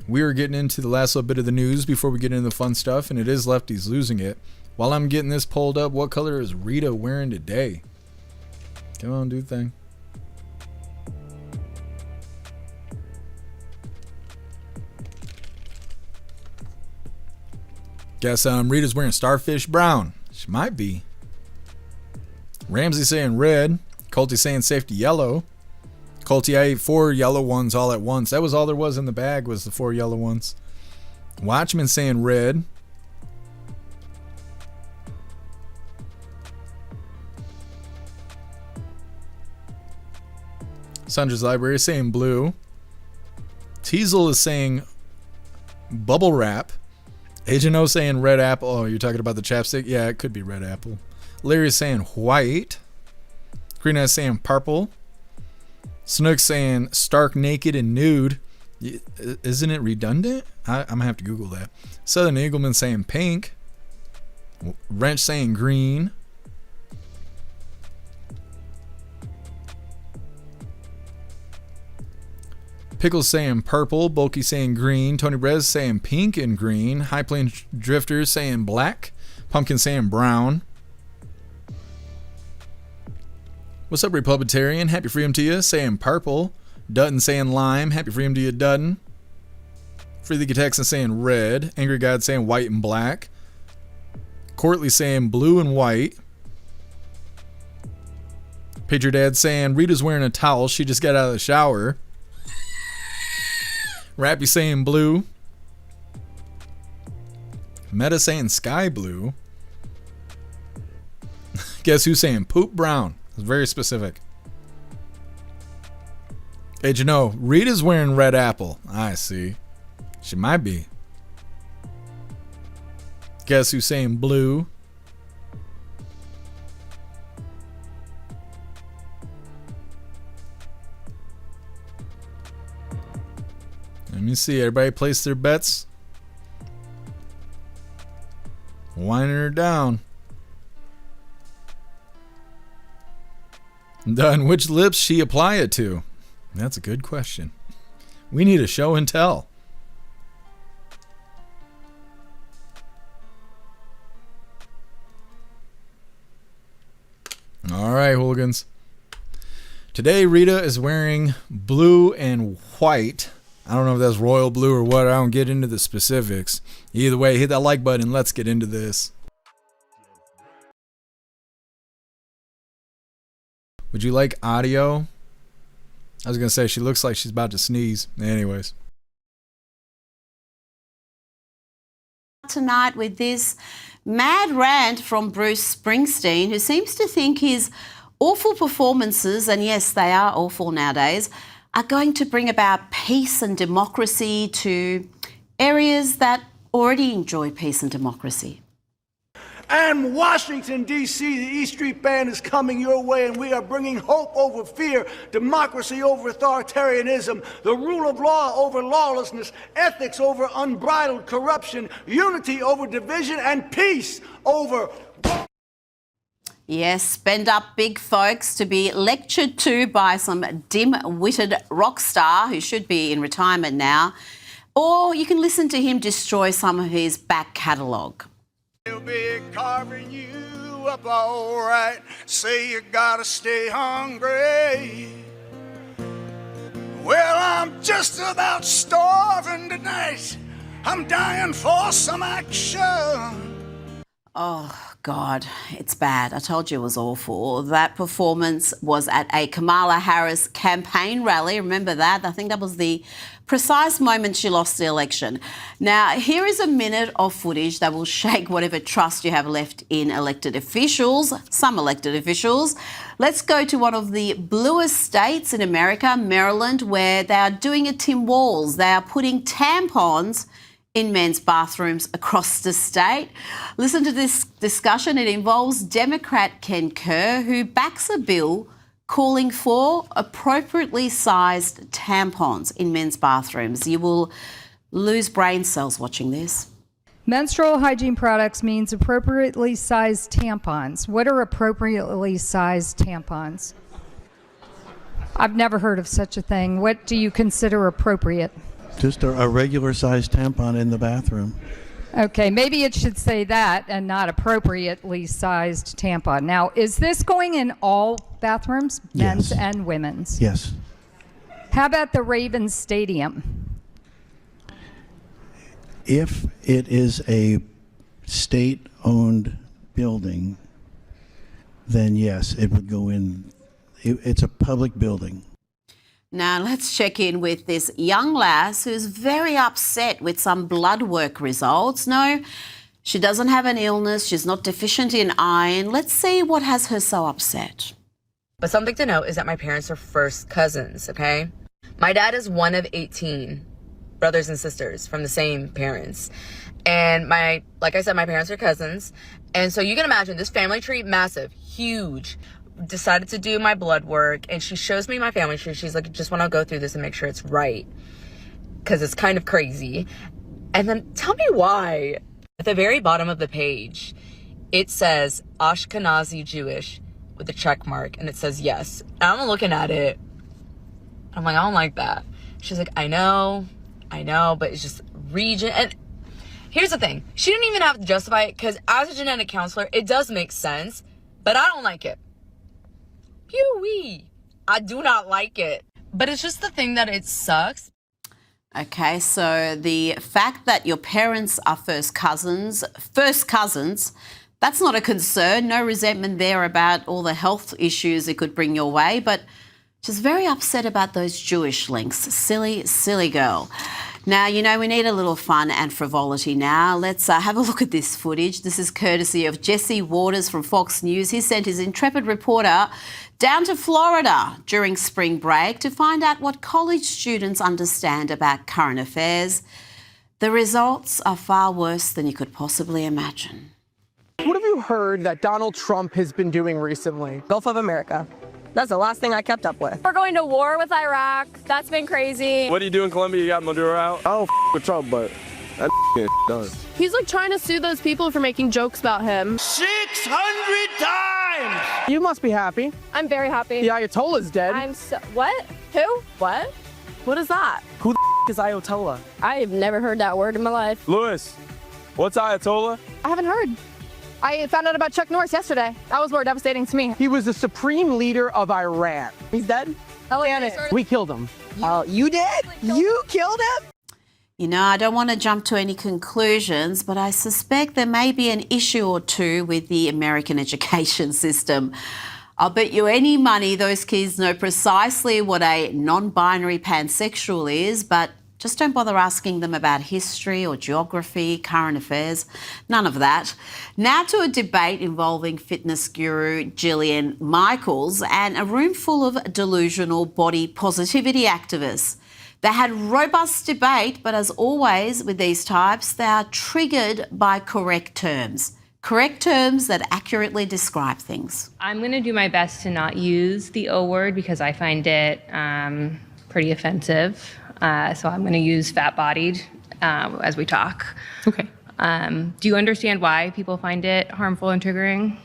we are getting into the last little bit of the news before we get into the fun stuff, and it is Lefties losing it. While I'm getting this pulled up, what color is Rita wearing today? Come on, do the thing. Guess Rita's wearing starfish brown. She might be. Ramsey saying red. Colty saying safety yellow. Colty, I ate 4 yellow ones all at once. That was all there was in the bag, was the 4 yellow ones. Watchman saying red. Sandra's Library saying blue. Teasel is saying bubble wrap. Agent O saying red apple. Oh, you're talking about the chapstick? Yeah, it could be red apple. Larry's saying white. Green Eyes saying purple. Snook saying stark naked and nude. Isn't it redundant? I'm going to have to Google that. Southern Eagleman saying pink. Wrench saying green. Pickles saying purple. Bulky saying green. Tony Brez saying pink and green. High Plains Drifter saying black. Pumpkin saying brown. What's up, Republicarian? Happy freedom to you. Saying purple. Dutton saying lime. Happy freedom to you, Dutton. Freely Texan saying red. Angry God saying white and black. Courtly saying blue and white. Patriot Dad saying Rita's wearing a towel. She just got out of the shower. Rappy saying blue. Meta saying sky blue. Guess who's saying poop brown? It's very specific. Hey, you know, Rita's wearing red apple. I see. She might be. Guess who's saying blue? Let me see. Everybody place their bets. Winding her down. Done. Which lips she apply it to? That's a good question. We need a show and tell. All right, hooligans. Today, Rita is wearing blue and white. I don't know if that's royal blue or what. I don't get into the specifics. Either way, hit that like button. Let's get into this. Would you like audio? I was going to say she looks like she's about to sneeze. Anyways. Tonight with this mad rant from Bruce Springsteen, who seems to think his awful performances, and yes, they are awful nowadays, are going to bring about peace and democracy to areas that already enjoy peace and democracy. And Washington, D.C., the E Street Band is coming your way, and we are bringing hope over fear, democracy over authoritarianism, the rule of law over lawlessness, ethics over unbridled corruption, unity over division, and peace over... Yes, spend up big folks to be lectured to by some dim-witted rock star who should be in retirement now. Or you can listen to him destroy some of his back catalogue. They'll be carving you up all right. Say you gotta stay hungry. Well, I'm just about starving tonight. I'm dying for some action. Oh, God, it's bad. I told you it was awful. That performance was at a Kamala Harris campaign rally. Remember that? I think that was the precise moment she lost the election. Now, here is a minute of footage that will shake whatever trust you have left in elected officials, some elected officials. Let's go to one of the bluest states in America, Maryland, where they are doing a Tim Walz. They are putting tampons in men's bathrooms across the state. Listen to this discussion. It involves Democrat Ken Kerr, who backs a bill calling for appropriately sized tampons in men's bathrooms. You will lose brain cells watching this. Menstrual hygiene products means appropriately sized tampons. What are appropriately sized tampons? I've never heard of such a thing. What do you consider appropriate? Just a regular sized tampon in the bathroom. Okay, maybe it should say that and not appropriately sized tampon. Now, is this going in all bathrooms, men's and women's? Yes. How about the Ravens Stadium? If it is a state-owned building, then yes, it would go in. It's a public building. Now, let's check in with this young lass who's very upset with some blood work results. No, she doesn't have an illness. She's not deficient in iron. Let's see what has her so upset. But something to note is that my parents are first cousins, okay? My dad is one of 18 brothers and sisters from the same parents. And like I said, my parents are cousins. And so you can imagine this family tree, massive, huge. Decided to do my blood work, and she shows me my family tree. She's like, just want to go through this and make sure it's right, because it's kind of crazy. And then tell me why. At the very bottom of the page, it says Ashkenazi Jewish with a check mark, and it says yes. And I'm looking at it. I'm like, I don't like that. She's like, I know, but it's just region. And here's the thing. She didn't even have to justify it, because as a genetic counselor, it does make sense, but I don't like it. Pew-wee. I do not like it. but it's just the thing that it sucks. Okay, so the fact that your parents are first cousins, that's not a concern. No resentment there about all the health issues it could bring your way, but she's very upset about those Jewish links. Silly, silly girl. Now, you know, we need a little fun and frivolity now. Let's have a look at this footage. This is courtesy of Jesse Waters from Fox News. He sent his intrepid reporter down to Florida during spring break to find out what college students understand about current affairs. The results are far worse than you could possibly imagine. What have you heard that Donald Trump has been doing recently? Gulf of America. That's the last thing I kept up with. We're going to war with Iraq. That's been crazy. What do you do in Colombia? You got Maduro out? I don't with Trump, but that done. He's like trying to sue those people for making jokes about him. 600 times! You must be happy. I'm very happy. The Ayatollah's dead. What? Who? What? What is that? Who the is Ayatollah? I've never heard that word in my life. Lewis, what's Ayatollah? I haven't heard. I found out about Chuck Norris yesterday. That was more devastating to me. He was the supreme leader of Iran. He's dead? Oh, yeah. We killed him. You did? You killed him? You know, I don't want to jump to any conclusions, but I suspect there may be an issue or two with the American education system. I'll bet you any money those kids know precisely what a non-binary pansexual is, but just don't bother asking them about history or geography, current affairs, none of that. Now to a debate involving fitness guru Gillian Michaels and a room full of delusional body positivity activists. They had robust debate, but as always with these types, they are triggered by correct terms that accurately describe things. I'm going to do my best to not use the O word because I find it pretty offensive. So I'm going to use fat-bodied as we talk. Okay. Do you understand why people find it harmful and triggering?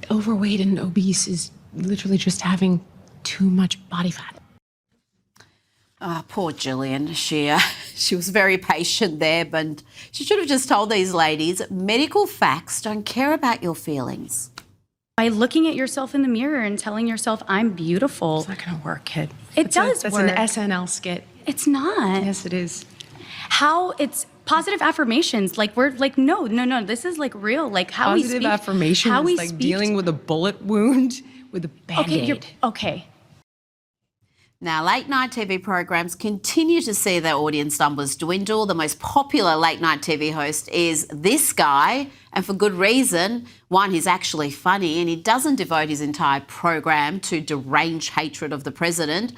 Overweight and obese is literally just having too much body fat. Oh, poor Gillian. She was very patient there, but she should have just told these ladies, medical facts don't care about your feelings. By looking at yourself in the mirror and telling yourself, I'm beautiful. It's not going to work, kid. It does work. That's an SNL skit. It's not. Yes, it is. How it's positive affirmations. Like, we're like, no. This is like real. Like, how we speak. Positive affirmations how we like speak dealing with a bullet wound with a Band-Aid. Okay. Now, late-night TV programs continue to see their audience numbers dwindle. The most popular late-night TV host is this guy, and for good reason. One, he's actually funny, and he doesn't devote his entire program to deranged hatred of the president.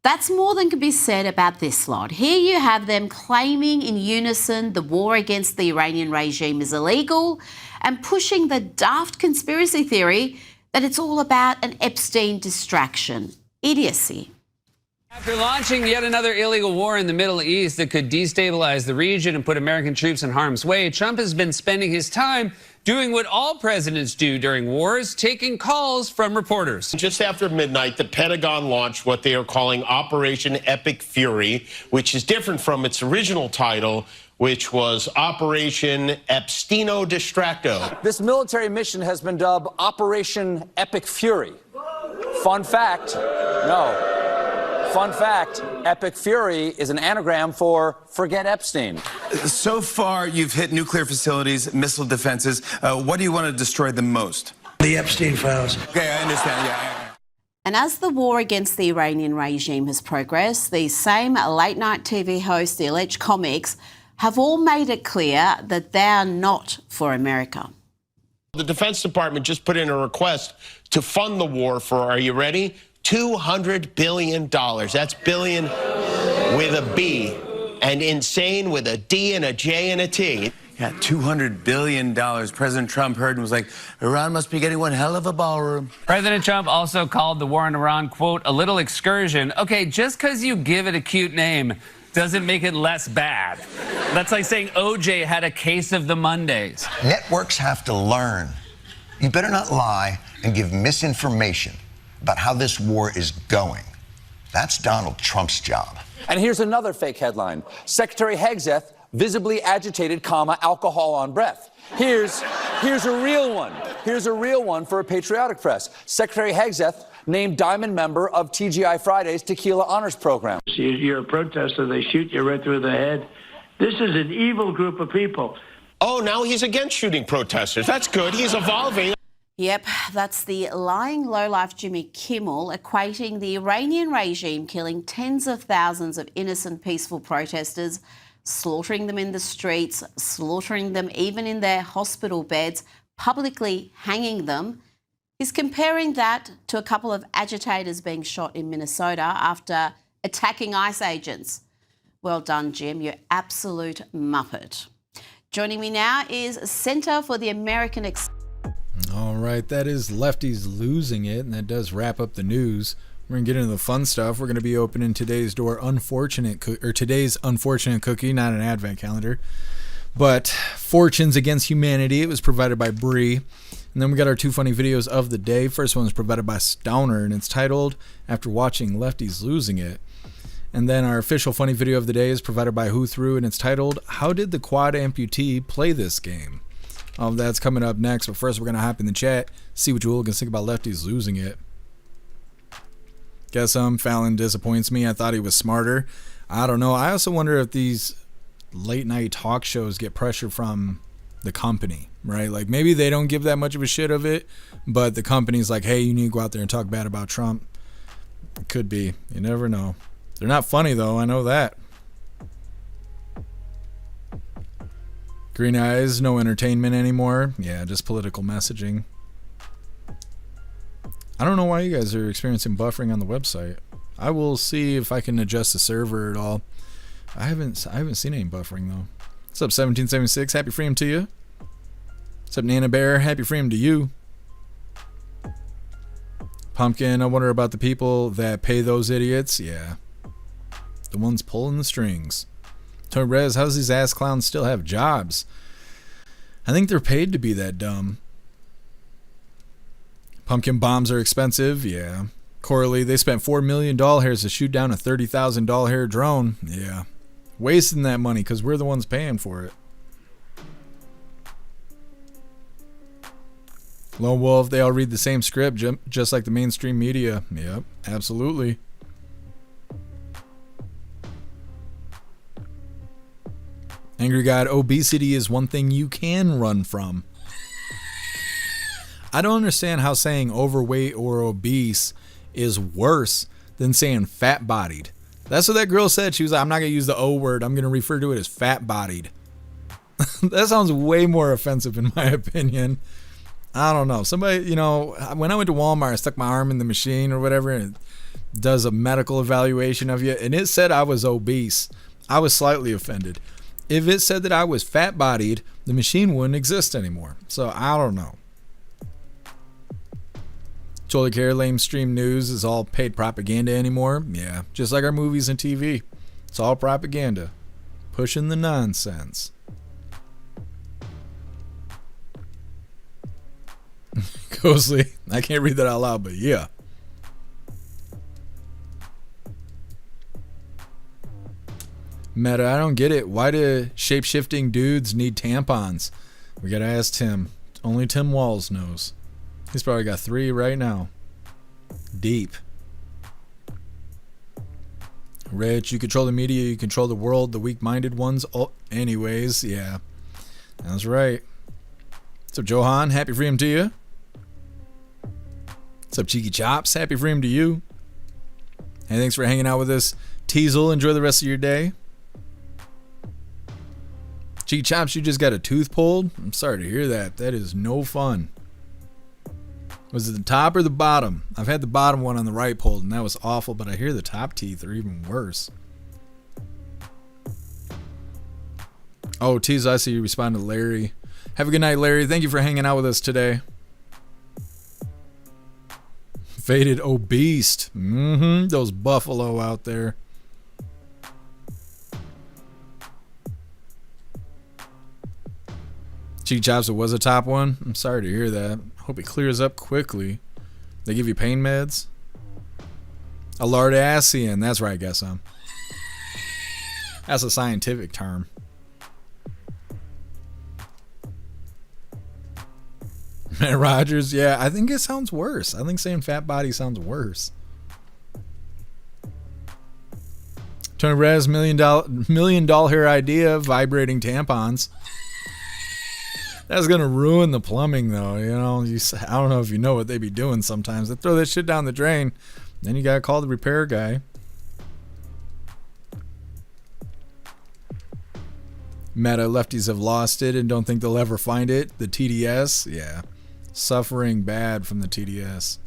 That's more than can be said about this lot. Here you have them claiming in unison the war against the Iranian regime is illegal and pushing the daft conspiracy theory that it's all about an Epstein distraction. Idiocy. After launching yet another illegal war in the Middle East that could destabilize the region and put American troops in harm's way, Trump has been spending his time doing what all presidents do during wars, taking calls from reporters. Just after midnight, the Pentagon launched what they are calling Operation Epic Fury, which is different from its original title, which was Operation Epsteino Distracto. This military mission has been dubbed Operation Epic Fury. Fun fact, Epic Fury is an anagram for Forget Epstein. So far, you've hit nuclear facilities, missile defenses. What do you want to destroy the most? The Epstein files. Okay, I understand, yeah. And as the war against the Iranian regime has progressed, these same late-night TV hosts, the alleged comics, have all made it clear that they are not for America. The Defense Department just put in a request to fund the war for, are you ready? $200 billion. That's billion with a B, and insane with a D and a J and a T. Yeah, $200 billion. President Trump heard and was like, Iran must be getting one hell of a ballroom. President Trump also called the war in Iran, quote, a little excursion. Okay, just because you give it a cute name doesn't make it less bad. That's like saying OJ had a case of the Mondays. Networks have to learn. You better not lie and give misinformation about how this war is going. That's Donald Trump's job. And here's another fake headline. Secretary Hegseth visibly agitated, alcohol on breath. Here's a real one. Here's a real one for a patriotic press. Secretary Hegseth named Diamond member of TGI Friday's Tequila Honors Program. You're a protester, they shoot you right through the head. This is an evil group of people. Oh, now he's against shooting protesters. That's good. He's evolving. Yep, that's the lying lowlife Jimmy Kimmel equating the Iranian regime killing tens of thousands of innocent peaceful protesters, slaughtering them in the streets, slaughtering them even in their hospital beds, publicly hanging them. He's comparing that to a couple of agitators being shot in Minnesota after attacking ICE agents. Well done, Jim, you absolute muppet. Joining me now is Center for the American All right, that is Lefties losing it, and that does wrap up the news. We're going to get into the fun stuff. We're going to be opening today's today's unfortunate cookie, not an advent calendar, but Fortunes Against Humanity. It was provided by Bree. And then we got our two funny videos of the day. First one was provided by Stowner, and it's titled After Watching Lefties Losing It. And then our official funny video of the day is provided by Who Threw, and it's titled How Did the Quad Amputee Play This Game? That's coming up next, but first we're going to hop in the chat, see what you hooligans think about Lefties losing it. Guess Fallon disappoints me. I thought he was smarter. I don't know. I also wonder if these late night talk shows get pressure from the company, right? Like maybe they don't give that much of a shit of it, but the company's like, hey, you need to go out there and talk bad about Trump. It could be. You never know. They're not funny though, I know that. Green eyes, no entertainment anymore. Yeah, just political messaging. I don't know why you guys are experiencing buffering on the website. I will see if I can adjust the server at all. I haven't seen any buffering though. What's up, 1776? Happy freedom to you. What's up, Nana Bear? Happy freedom to you. Pumpkin, I wonder about the people that pay those idiots. Yeah. The ones pulling the strings. Tony Rez, how does these ass clowns still have jobs? I think they're paid to be that dumb. Pumpkin bombs are expensive. Yeah. Coralie, they spent $4 million to shoot down a $30,000 drone. Yeah. Wasting that money because we're the ones paying for it. Lone Wolf, they all read the same script just like the mainstream media. Yep, absolutely. Angry God, obesity is one thing you can run from. I don't understand how saying overweight or obese is worse than saying fat-bodied. That's what that girl said. She was like, I'm not going to use the O word. I'm going to refer to it as fat-bodied. That sounds way more offensive in my opinion. I don't know. Somebody, you know, when I went to Walmart, I stuck my arm in the machine or whatever, and it does a medical evaluation of you, and it said I was obese. I was slightly offended. If it said that I was fat-bodied, the machine wouldn't exist anymore. So I don't know. Totally care, lamestream news is all paid propaganda anymore. Yeah, just like our movies and TV. It's all propaganda. Pushing the nonsense. Ghostly, I can't read that out loud, but yeah. Meta, I don't get it. Why do shape-shifting dudes need tampons? We gotta ask Tim. Only Tim Walls knows. He's probably got 3 right now. Deep. Rich, you control the media, you control the world, the weak-minded ones. Oh, anyways, yeah. That's right. What's up, Johan? Happy freedom to you. What's up, Cheeky Chops? Happy freedom to you. Hey, thanks for hanging out with us. Teasel, enjoy the rest of your day. Cheeky Chops, you just got a tooth pulled? I'm sorry to hear that. That is no fun. Was it the top or the bottom? I've had the bottom one on the right pulled, and that was awful, but I hear the top teeth are even worse. Oh, Teasel, I see you respond to Larry. Have a good night, Larry. Thank you for hanging out with us today. Faded obese. Those buffalo out there. Cheek Chops, it was a top one. I'm sorry to hear that. Hope it clears up quickly. They give you pain meds? A Lardassian. That's right, I guess. That's a scientific term. Matt Rogers, yeah, I think it sounds worse. I think saying fat body sounds worse. Tony Rez, $1 million hair idea, vibrating tampons. That's gonna ruin the plumbing, though. You know, I don't know if you know what they be doing sometimes. They throw that shit down the drain, then you gotta call the repair guy. Meta lefties have lost it and don't think they'll ever find it. The TDS, yeah, suffering bad from the TDS.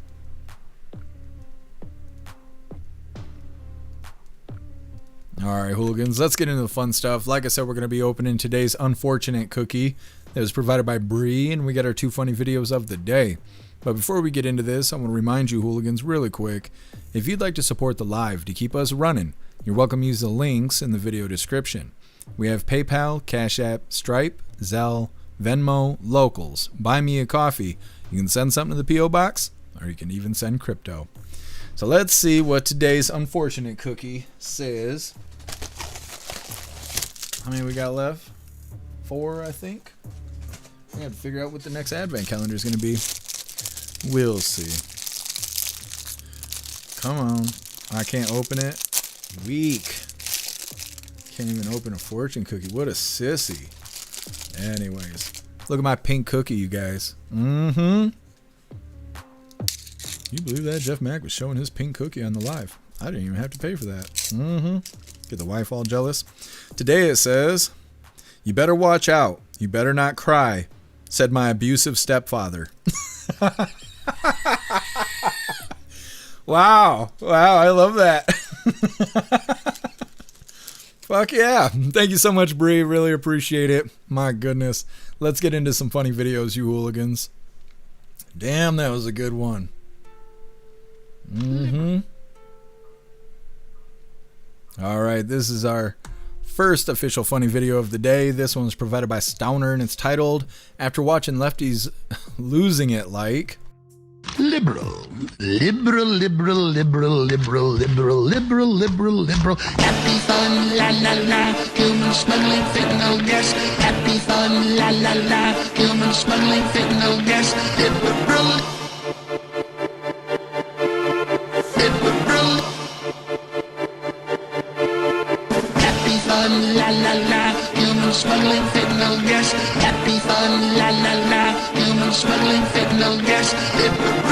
All right, hooligans, let's get into the fun stuff. Like I said, we're going to be opening today's unfortunate cookie that was provided by Bree, and we got our 2 funny videos of the day. But before we get into this, I want to remind you, hooligans, really quick, if you'd like to support the live to keep us running, you're welcome to use the links in the video description. We have PayPal, Cash App, Stripe, Zelle, Venmo, Locals. Buy me a coffee. You can send something to the P.O. Box, or you can even send crypto. So let's see what today's unfortunate cookie says. How many we got left? 4, I think. We have to figure out what the next advent calendar is going to be. We'll see. Come on. I can't open it. Weak. Can't even open a fortune cookie. What a sissy. Anyways, look at my pink cookie, you guys. You believe that? Jeff Mack was showing his pink cookie on the live. I didn't even have to pay for that. Get the wife all jealous. Today it says, "You better watch out. You better not cry," said my abusive stepfather. Wow. Wow, I love that. Fuck yeah. Thank you so much, Bree. Really appreciate it. My goodness. Let's get into some funny videos, you hooligans. Damn, that was a good one. All right, this is our first official funny video of the day. This one was provided by Stowner, and it's titled, "After watching Lefties losing it like..." Liberal, liberal, liberal, liberal, liberal, liberal, liberal, liberal, liberal. Happy fun, la la la. Human smuggling, fentanyl gas. Happy fun, la la la. Human smuggling, fentanyl gas. Liberal. Liberal. Happy fun, la la la. Human smuggling, fentanyl gas. Happy fun, la la la. Human smuggling, fentanyl gas. Liberal.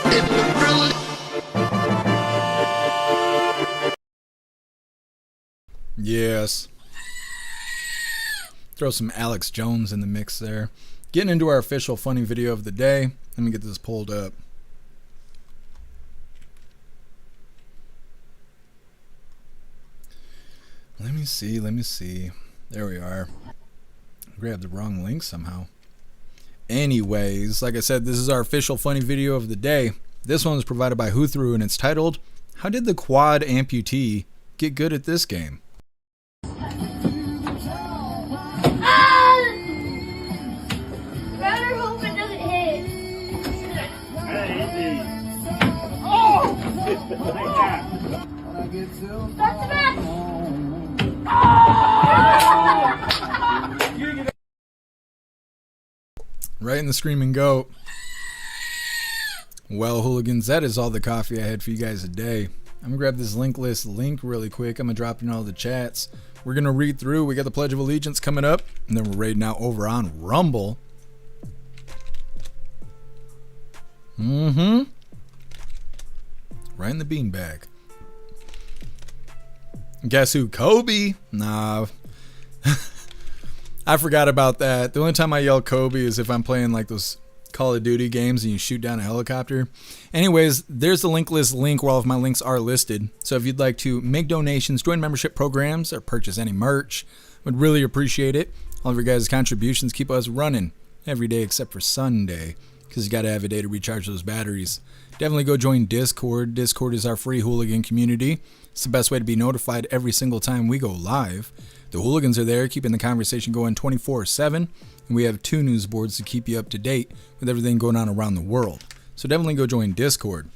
Liberal. Yes. Throw some Alex Jones in the mix there. Getting into our official funny video of the day. Let me get this pulled up. Let me see. There we are. Grabbed the wrong link somehow. Anyways, like I said, this is our official funny video of the day. This one was provided by Who Threw, and it's titled, "How did the quad amputee get good at this game?" Better hope it doesn't hit. That's the best. Right in the screaming goat. Well, hooligans, that is all the coffee I had for you guys today. I'm gonna grab this link really quick. I'm gonna drop in all the chats. We're gonna read through. We got the Pledge of Allegiance coming up, and then we're raiding out over on Rumble. Right in the beanbag. Guess who? Kobe? Nah. I forgot about that. The only time I yell Kobe is if I'm playing like those Call of Duty games and you shoot down a helicopter. Anyways, there's the link list link where all of my links are listed. So if you'd like to make donations, join membership programs, or purchase any merch, would really appreciate it. All of your guys' contributions keep us running every day except for Sunday, because you got to have a day to recharge those batteries. Definitely go join Discord. Discord is our free hooligan community. It's the best way to be notified every single time we go live. The hooligans are there keeping the conversation going 24/7, and we have 2 news boards to keep you up to date with everything going on around the world. So definitely go join Discord.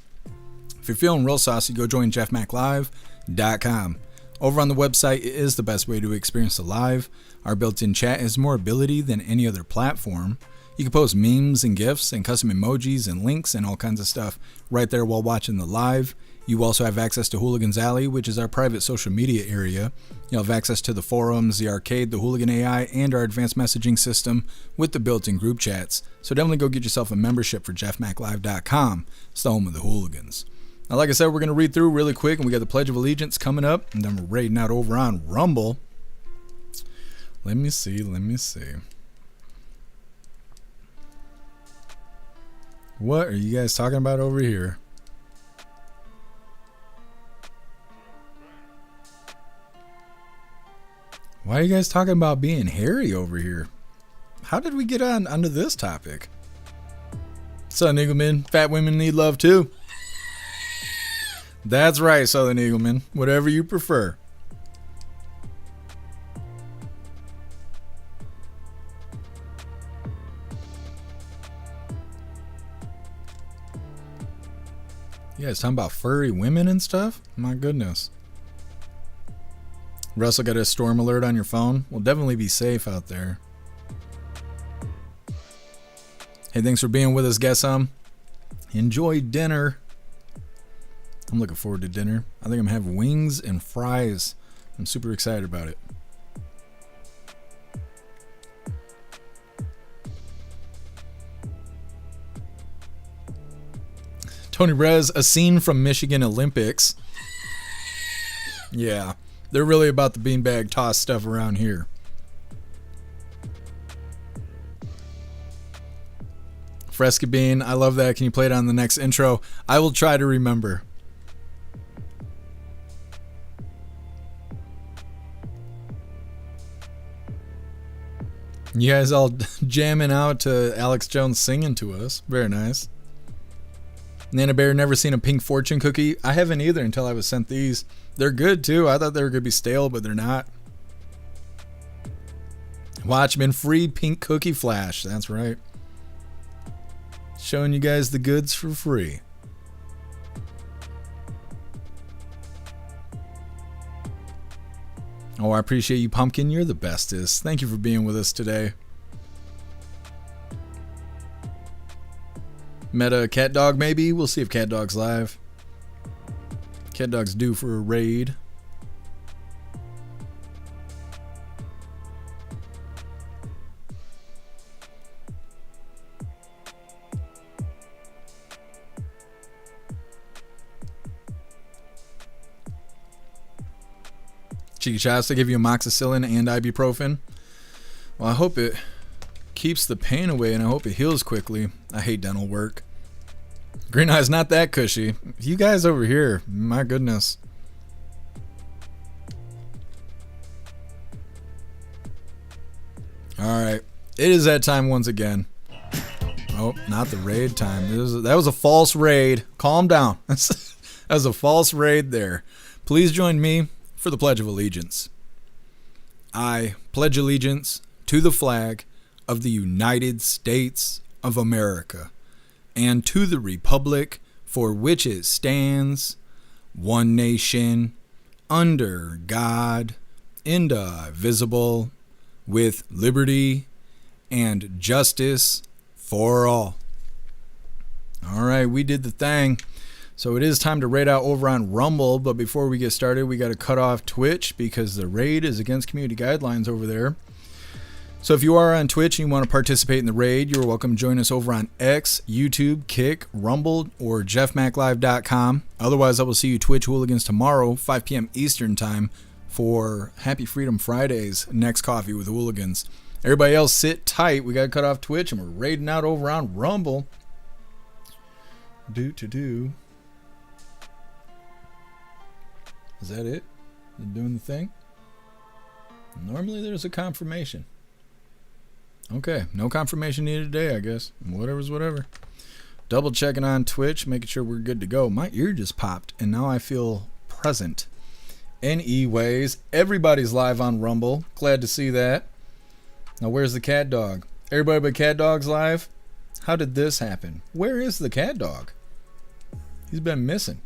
If you're feeling real saucy, go join jeffmaclive.com. Over on the website, it is the best way to experience the live. Our built-in chat has more ability than any other platform. You can post memes and GIFs and custom emojis and links and all kinds of stuff right there while watching the live. You also have access to Hooligans Alley, which is our private social media area. You'll have access to the forums, the arcade, the Hooligan AI, and our advanced messaging system with the built-in group chats. So definitely go get yourself a membership for jeffmaclive.com. It's the home of the Hooligans. Now, like I said, we're going to read through really quick, and we got the Pledge of Allegiance coming up, and then we're raiding out over on Rumble. Let me see. What are you guys talking about over here? Why are you guys talking about being hairy over here? How did we get onto this topic? Southern Eagleman, fat women need love too. That's right, Southern Eagleman. Whatever you prefer. You guys talking about furry women and stuff? My goodness. Russell, got a storm alert on your phone? Well, definitely be safe out there. Hey, thanks for being with us, guess enjoy dinner. I'm looking forward to dinner. I think I'm gonna have wings and fries. I'm super excited about it. Tony Rez, a scene from Michigan Olympics. Yeah, they're really about the beanbag toss stuff around here. Fresca Bean, I love that. Can you play it on the next intro? I will try to remember. You guys all jamming out to Alex Jones singing to us. Very nice. Nana Bear, never seen a pink fortune cookie. I haven't either until I was sent these. They're good too. I thought they were going to be stale, but they're not. Watchmen, free pink cookie flash. That's right. Showing you guys the goods for free. Oh, I appreciate you, Pumpkin. You're the bestest. Thank you for being with us today. Meta Cat Dog, maybe? We'll see if Cat Dog's live. Cat Dog's due for a raid. Cheeky shots to give you amoxicillin and ibuprofen. Well, I hope it keeps the pain away and I hope it heals quickly. I hate dental work. Green Eye's not that cushy. You guys over here, my goodness. Alright, it is that time once again. Oh, not the raid time. That was a false raid. Calm down. That was a false raid there. Please join me for the Pledge of Allegiance. I pledge allegiance to the flag of the United States of America and to the republic for which it stands, one nation, under God, indivisible, with liberty and justice for all. All right, we did the thing. So it is time to raid out over on Rumble, but before we get started, we got to cut off Twitch because the raid is against community guidelines over there. So if you are on Twitch and you want to participate in the raid, you're welcome to join us over on X, YouTube, Kick, Rumble, or jeffmaclive.com. Otherwise, I will see you Twitch Hooligans tomorrow, 5 p.m. Eastern Time, for Happy Freedom Fridays, Next Coffee with Hooligans. Everybody else sit tight. We got to cut off Twitch, and we're raiding out over on Rumble. Is that it? Doing the thing? Normally there's a confirmation. Okay, no confirmation needed today, I guess. Whatever's whatever. Double checking on Twitch, making sure we're good to go. My ear just popped, and now I feel present. Anyways, everybody's live on Rumble. Glad to see that. Now, where's the cat dog? Everybody but cat dog's live? How did this happen? Where is the cat dog? He's been missing.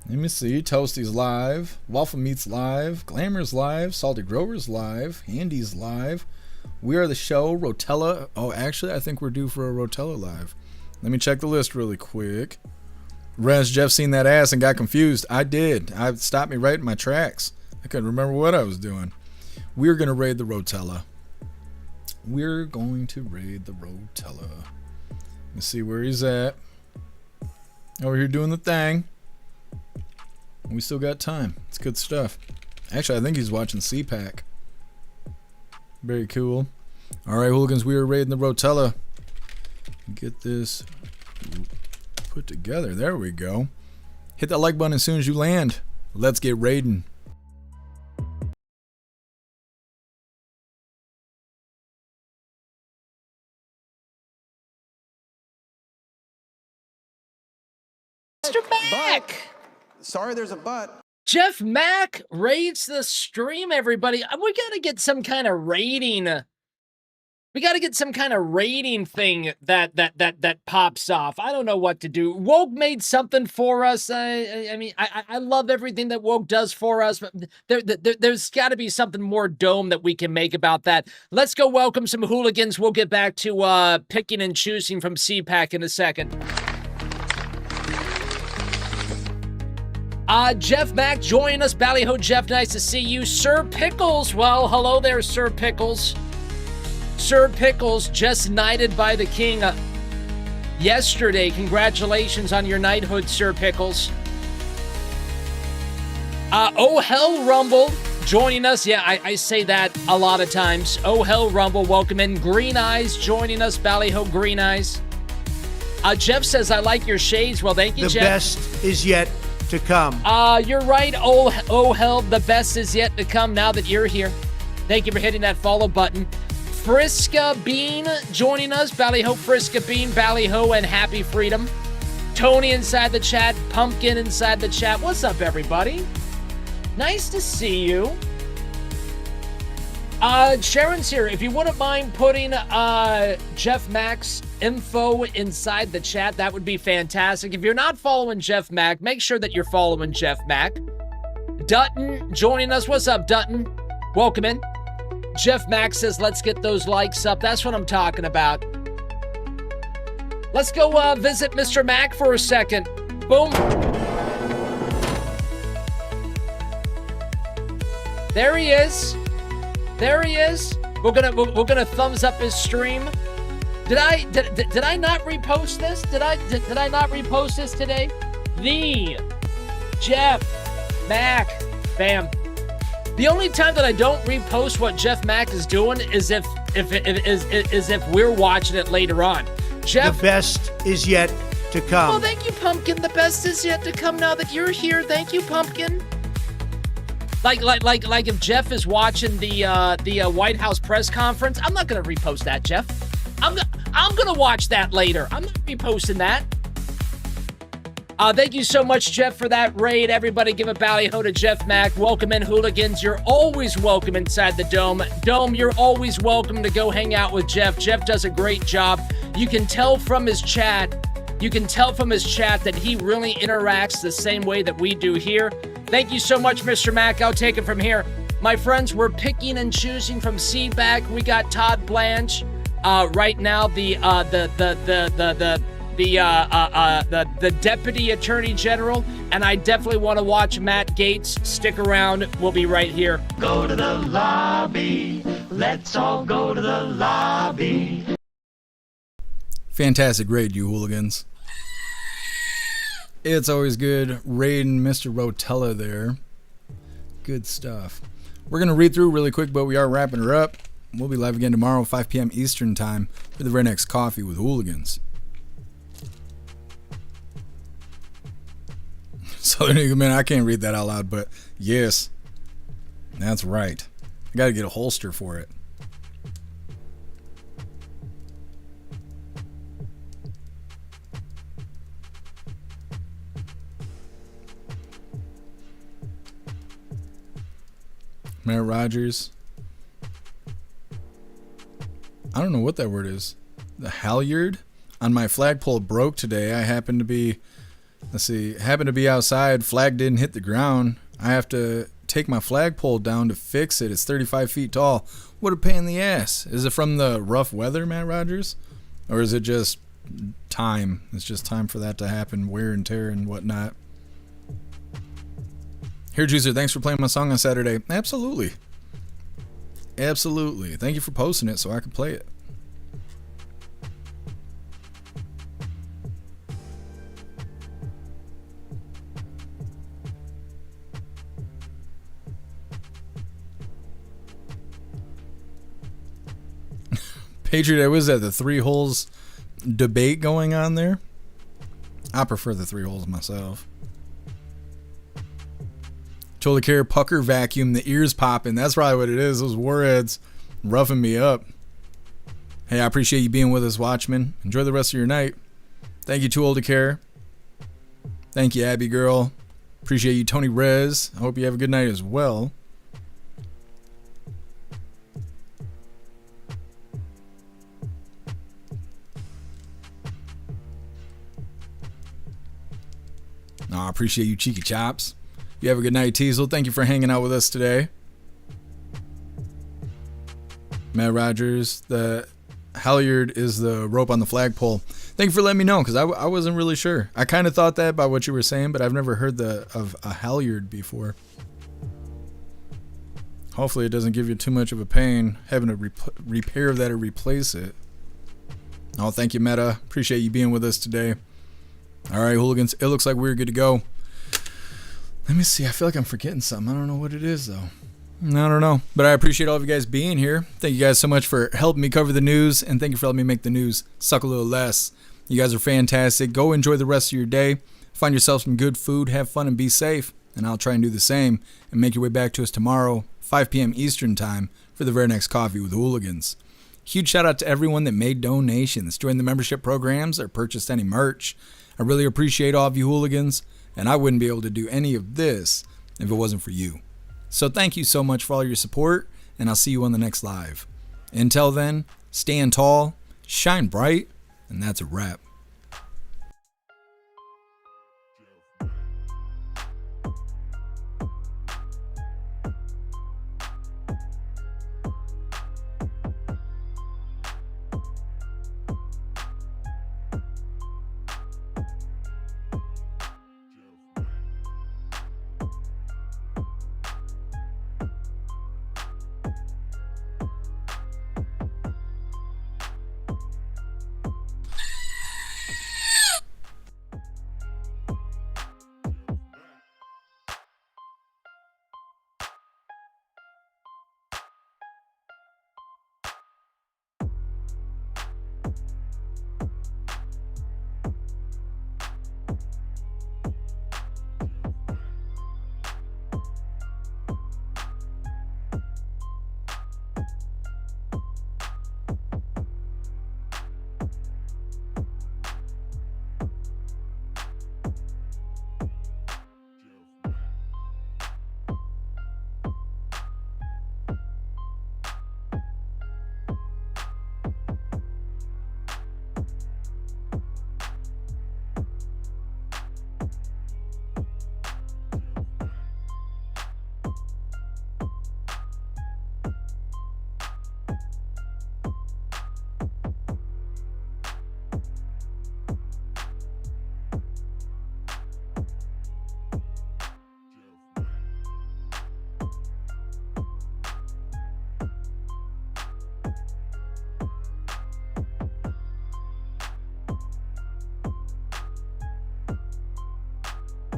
Let me see. Toasty's live. Waffle Meat's live. Glamour's live. Salty Grover's live. Handy's live. We Are the Show. Rotella. Oh, actually, I think we're due for a Rotella live. Let me check the list really quick. Res, Jeff seen that ass and got confused. I did. It stopped me right in my tracks. I couldn't remember what I was doing. We're going to raid the Rotella. We're going to raid the Rotella. Let's see where he's at. Over here doing the thing. We still got time. It's good stuff. Actually, I think he's watching CPAC. Very cool. All right, hooligans, we are raiding the Rotella. Get this put together. There we go. Hit that like button as soon as you land. Let's get raiding. Mr. Mac! Sorry, there's a but. Jeff Mack raids the stream, everybody. We gotta get some kind of rating. We gotta get some kind of rating thing that pops off. I don't know what to do. Woke made something for us. I mean, I love everything that Woke does for us, but there's got to be something more dome that we can make about that. Let's go welcome some hooligans. We'll get back to picking and choosing from CPAC in a second. Jeff Mack joining us. Ballyho Jeff, nice to see you. Sir Pickles, well, hello there, Sir Pickles. Sir Pickles just knighted by the king yesterday. Congratulations on your knighthood, Sir Pickles. Oh Hell Rumble joining us. Yeah, I say that a lot of times. Oh Hell Rumble, welcome in. Green Eyes joining us. Ballyho Green Eyes. Jeff says, I like your shades. Well, thank you, the Jeff. The best is yet to come. You're right. Oh hell, the best is yet to come now that you're here. Thank you for hitting that follow button. Friska Bean joining us. Ballyho Friska Bean, Ballyho, and Happy Freedom. Tony inside the chat. Pumpkin inside the chat. What's up, everybody? Nice to see you. Sharon's here. If you wouldn't mind putting Jeff Mack's info inside the chat, that would be fantastic. If you're not following Jeff Mack, make sure that you're following Jeff Mack. Dutton joining us. What's up, Dutton? Welcome in. Jeff Mack says, let's get those likes up. That's what I'm talking about. Let's go visit Mr. Mack for a second. Boom. There he is. There he is. We're gonna thumbs up his stream. Did I not repost this? Did I not repost this today? The Jeff Mack. Bam. The only time that I don't repost what Jeff Mack is doing is if we're watching it later on. Jeff, the best is yet to come. Oh, thank you, Pumpkin. The best is yet to come now that you're here. Thank you, Pumpkin. Like if Jeff is watching the White House press conference, I'm not gonna repost that, Jeff. I'm gonna watch that later. I'm not reposting that. Thank you so much, Jeff, for that raid. Everybody give a ballyho to Jeff Mack. Welcome in, hooligans. You're always welcome inside the Dome. Dome, you're always welcome to go hang out with Jeff. Jeff does a great job. You can tell from his chat. That he really interacts the same way that we do here. Thank you so much, Mr. Mack. I'll take it from here. My friends, we're picking and choosing from CPAC. We got Todd Blanche. Right now, the Deputy Attorney General, and I definitely want to watch Matt Gaetz. Stick around. We'll be right here. Go to the lobby. Let's all go to the lobby. Fantastic raid, you hooligans. It's always good raiding Mr. Rotella there. Good stuff. We're going to read through really quick, but we are wrapping her up. We'll be live again tomorrow, 5 p.m. Eastern time for the very next Coffee with Hooligans. Southern Eagle, man, I can't read that out loud, but yes, that's right. I got to get a holster for it. Mayor Rogers. I don't know what that word is. The halyard on my flagpole broke today. I happened to be Let's see. Happened to be outside. Flag didn't hit the ground. I have to take my flagpole down to fix it. It's 35 feet tall. What a pain in the ass. Is it from the rough weather, Matt Rogers? Or is it just time? It's just time for that to happen. Wear and tear and whatnot. Here, Juicer, thanks for playing my song on Saturday. Absolutely. Absolutely. Thank you for posting it so I could play it. Patriot, I was at the 3 holes debate going on there. I prefer the 3 holes myself. Totally care, pucker vacuum, the ears popping. That's probably what it is. Those warheads roughing me up. Hey, I appreciate you being with us, Watchmen. Enjoy the rest of your night. Thank you, Too Old to Care. Thank you, Abby Girl. Appreciate you, Tony Rez. I hope you have a good night as well. I appreciate you, Cheeky Chops. You have a good night, Teasel. Thank you for hanging out with us today. Matt Rogers, the halyard is the rope on the flagpole. Thank you for letting me know, because I wasn't really sure. I kind of thought that by what you were saying, but I've never heard of a halyard before. Hopefully it doesn't give you too much of a pain having to repair that or replace it. Oh, thank you, Meta. Appreciate you being with us today. All right, Hooligans, it looks like we're good to go. Let me see. I feel like I'm forgetting something. I don't know what it is, though. I don't know. But I appreciate all of you guys being here. Thank you guys so much for helping me cover the news, and thank you for letting me make the news suck a little less. You guys are fantastic. Go enjoy the rest of your day. Find yourself some good food, have fun, and be safe. And I'll try and do the same and make your way back to us tomorrow, 5 p.m. Eastern Time, for the very next Coffee with Hooligans. Huge shout out to everyone that made donations, joined the membership programs, or purchased any merch. I really appreciate all of you Hooligans, and I wouldn't be able to do any of this if it wasn't for you. So thank you so much for all your support, and I'll see you on the next live. Until then, stand tall, shine bright, and that's a wrap.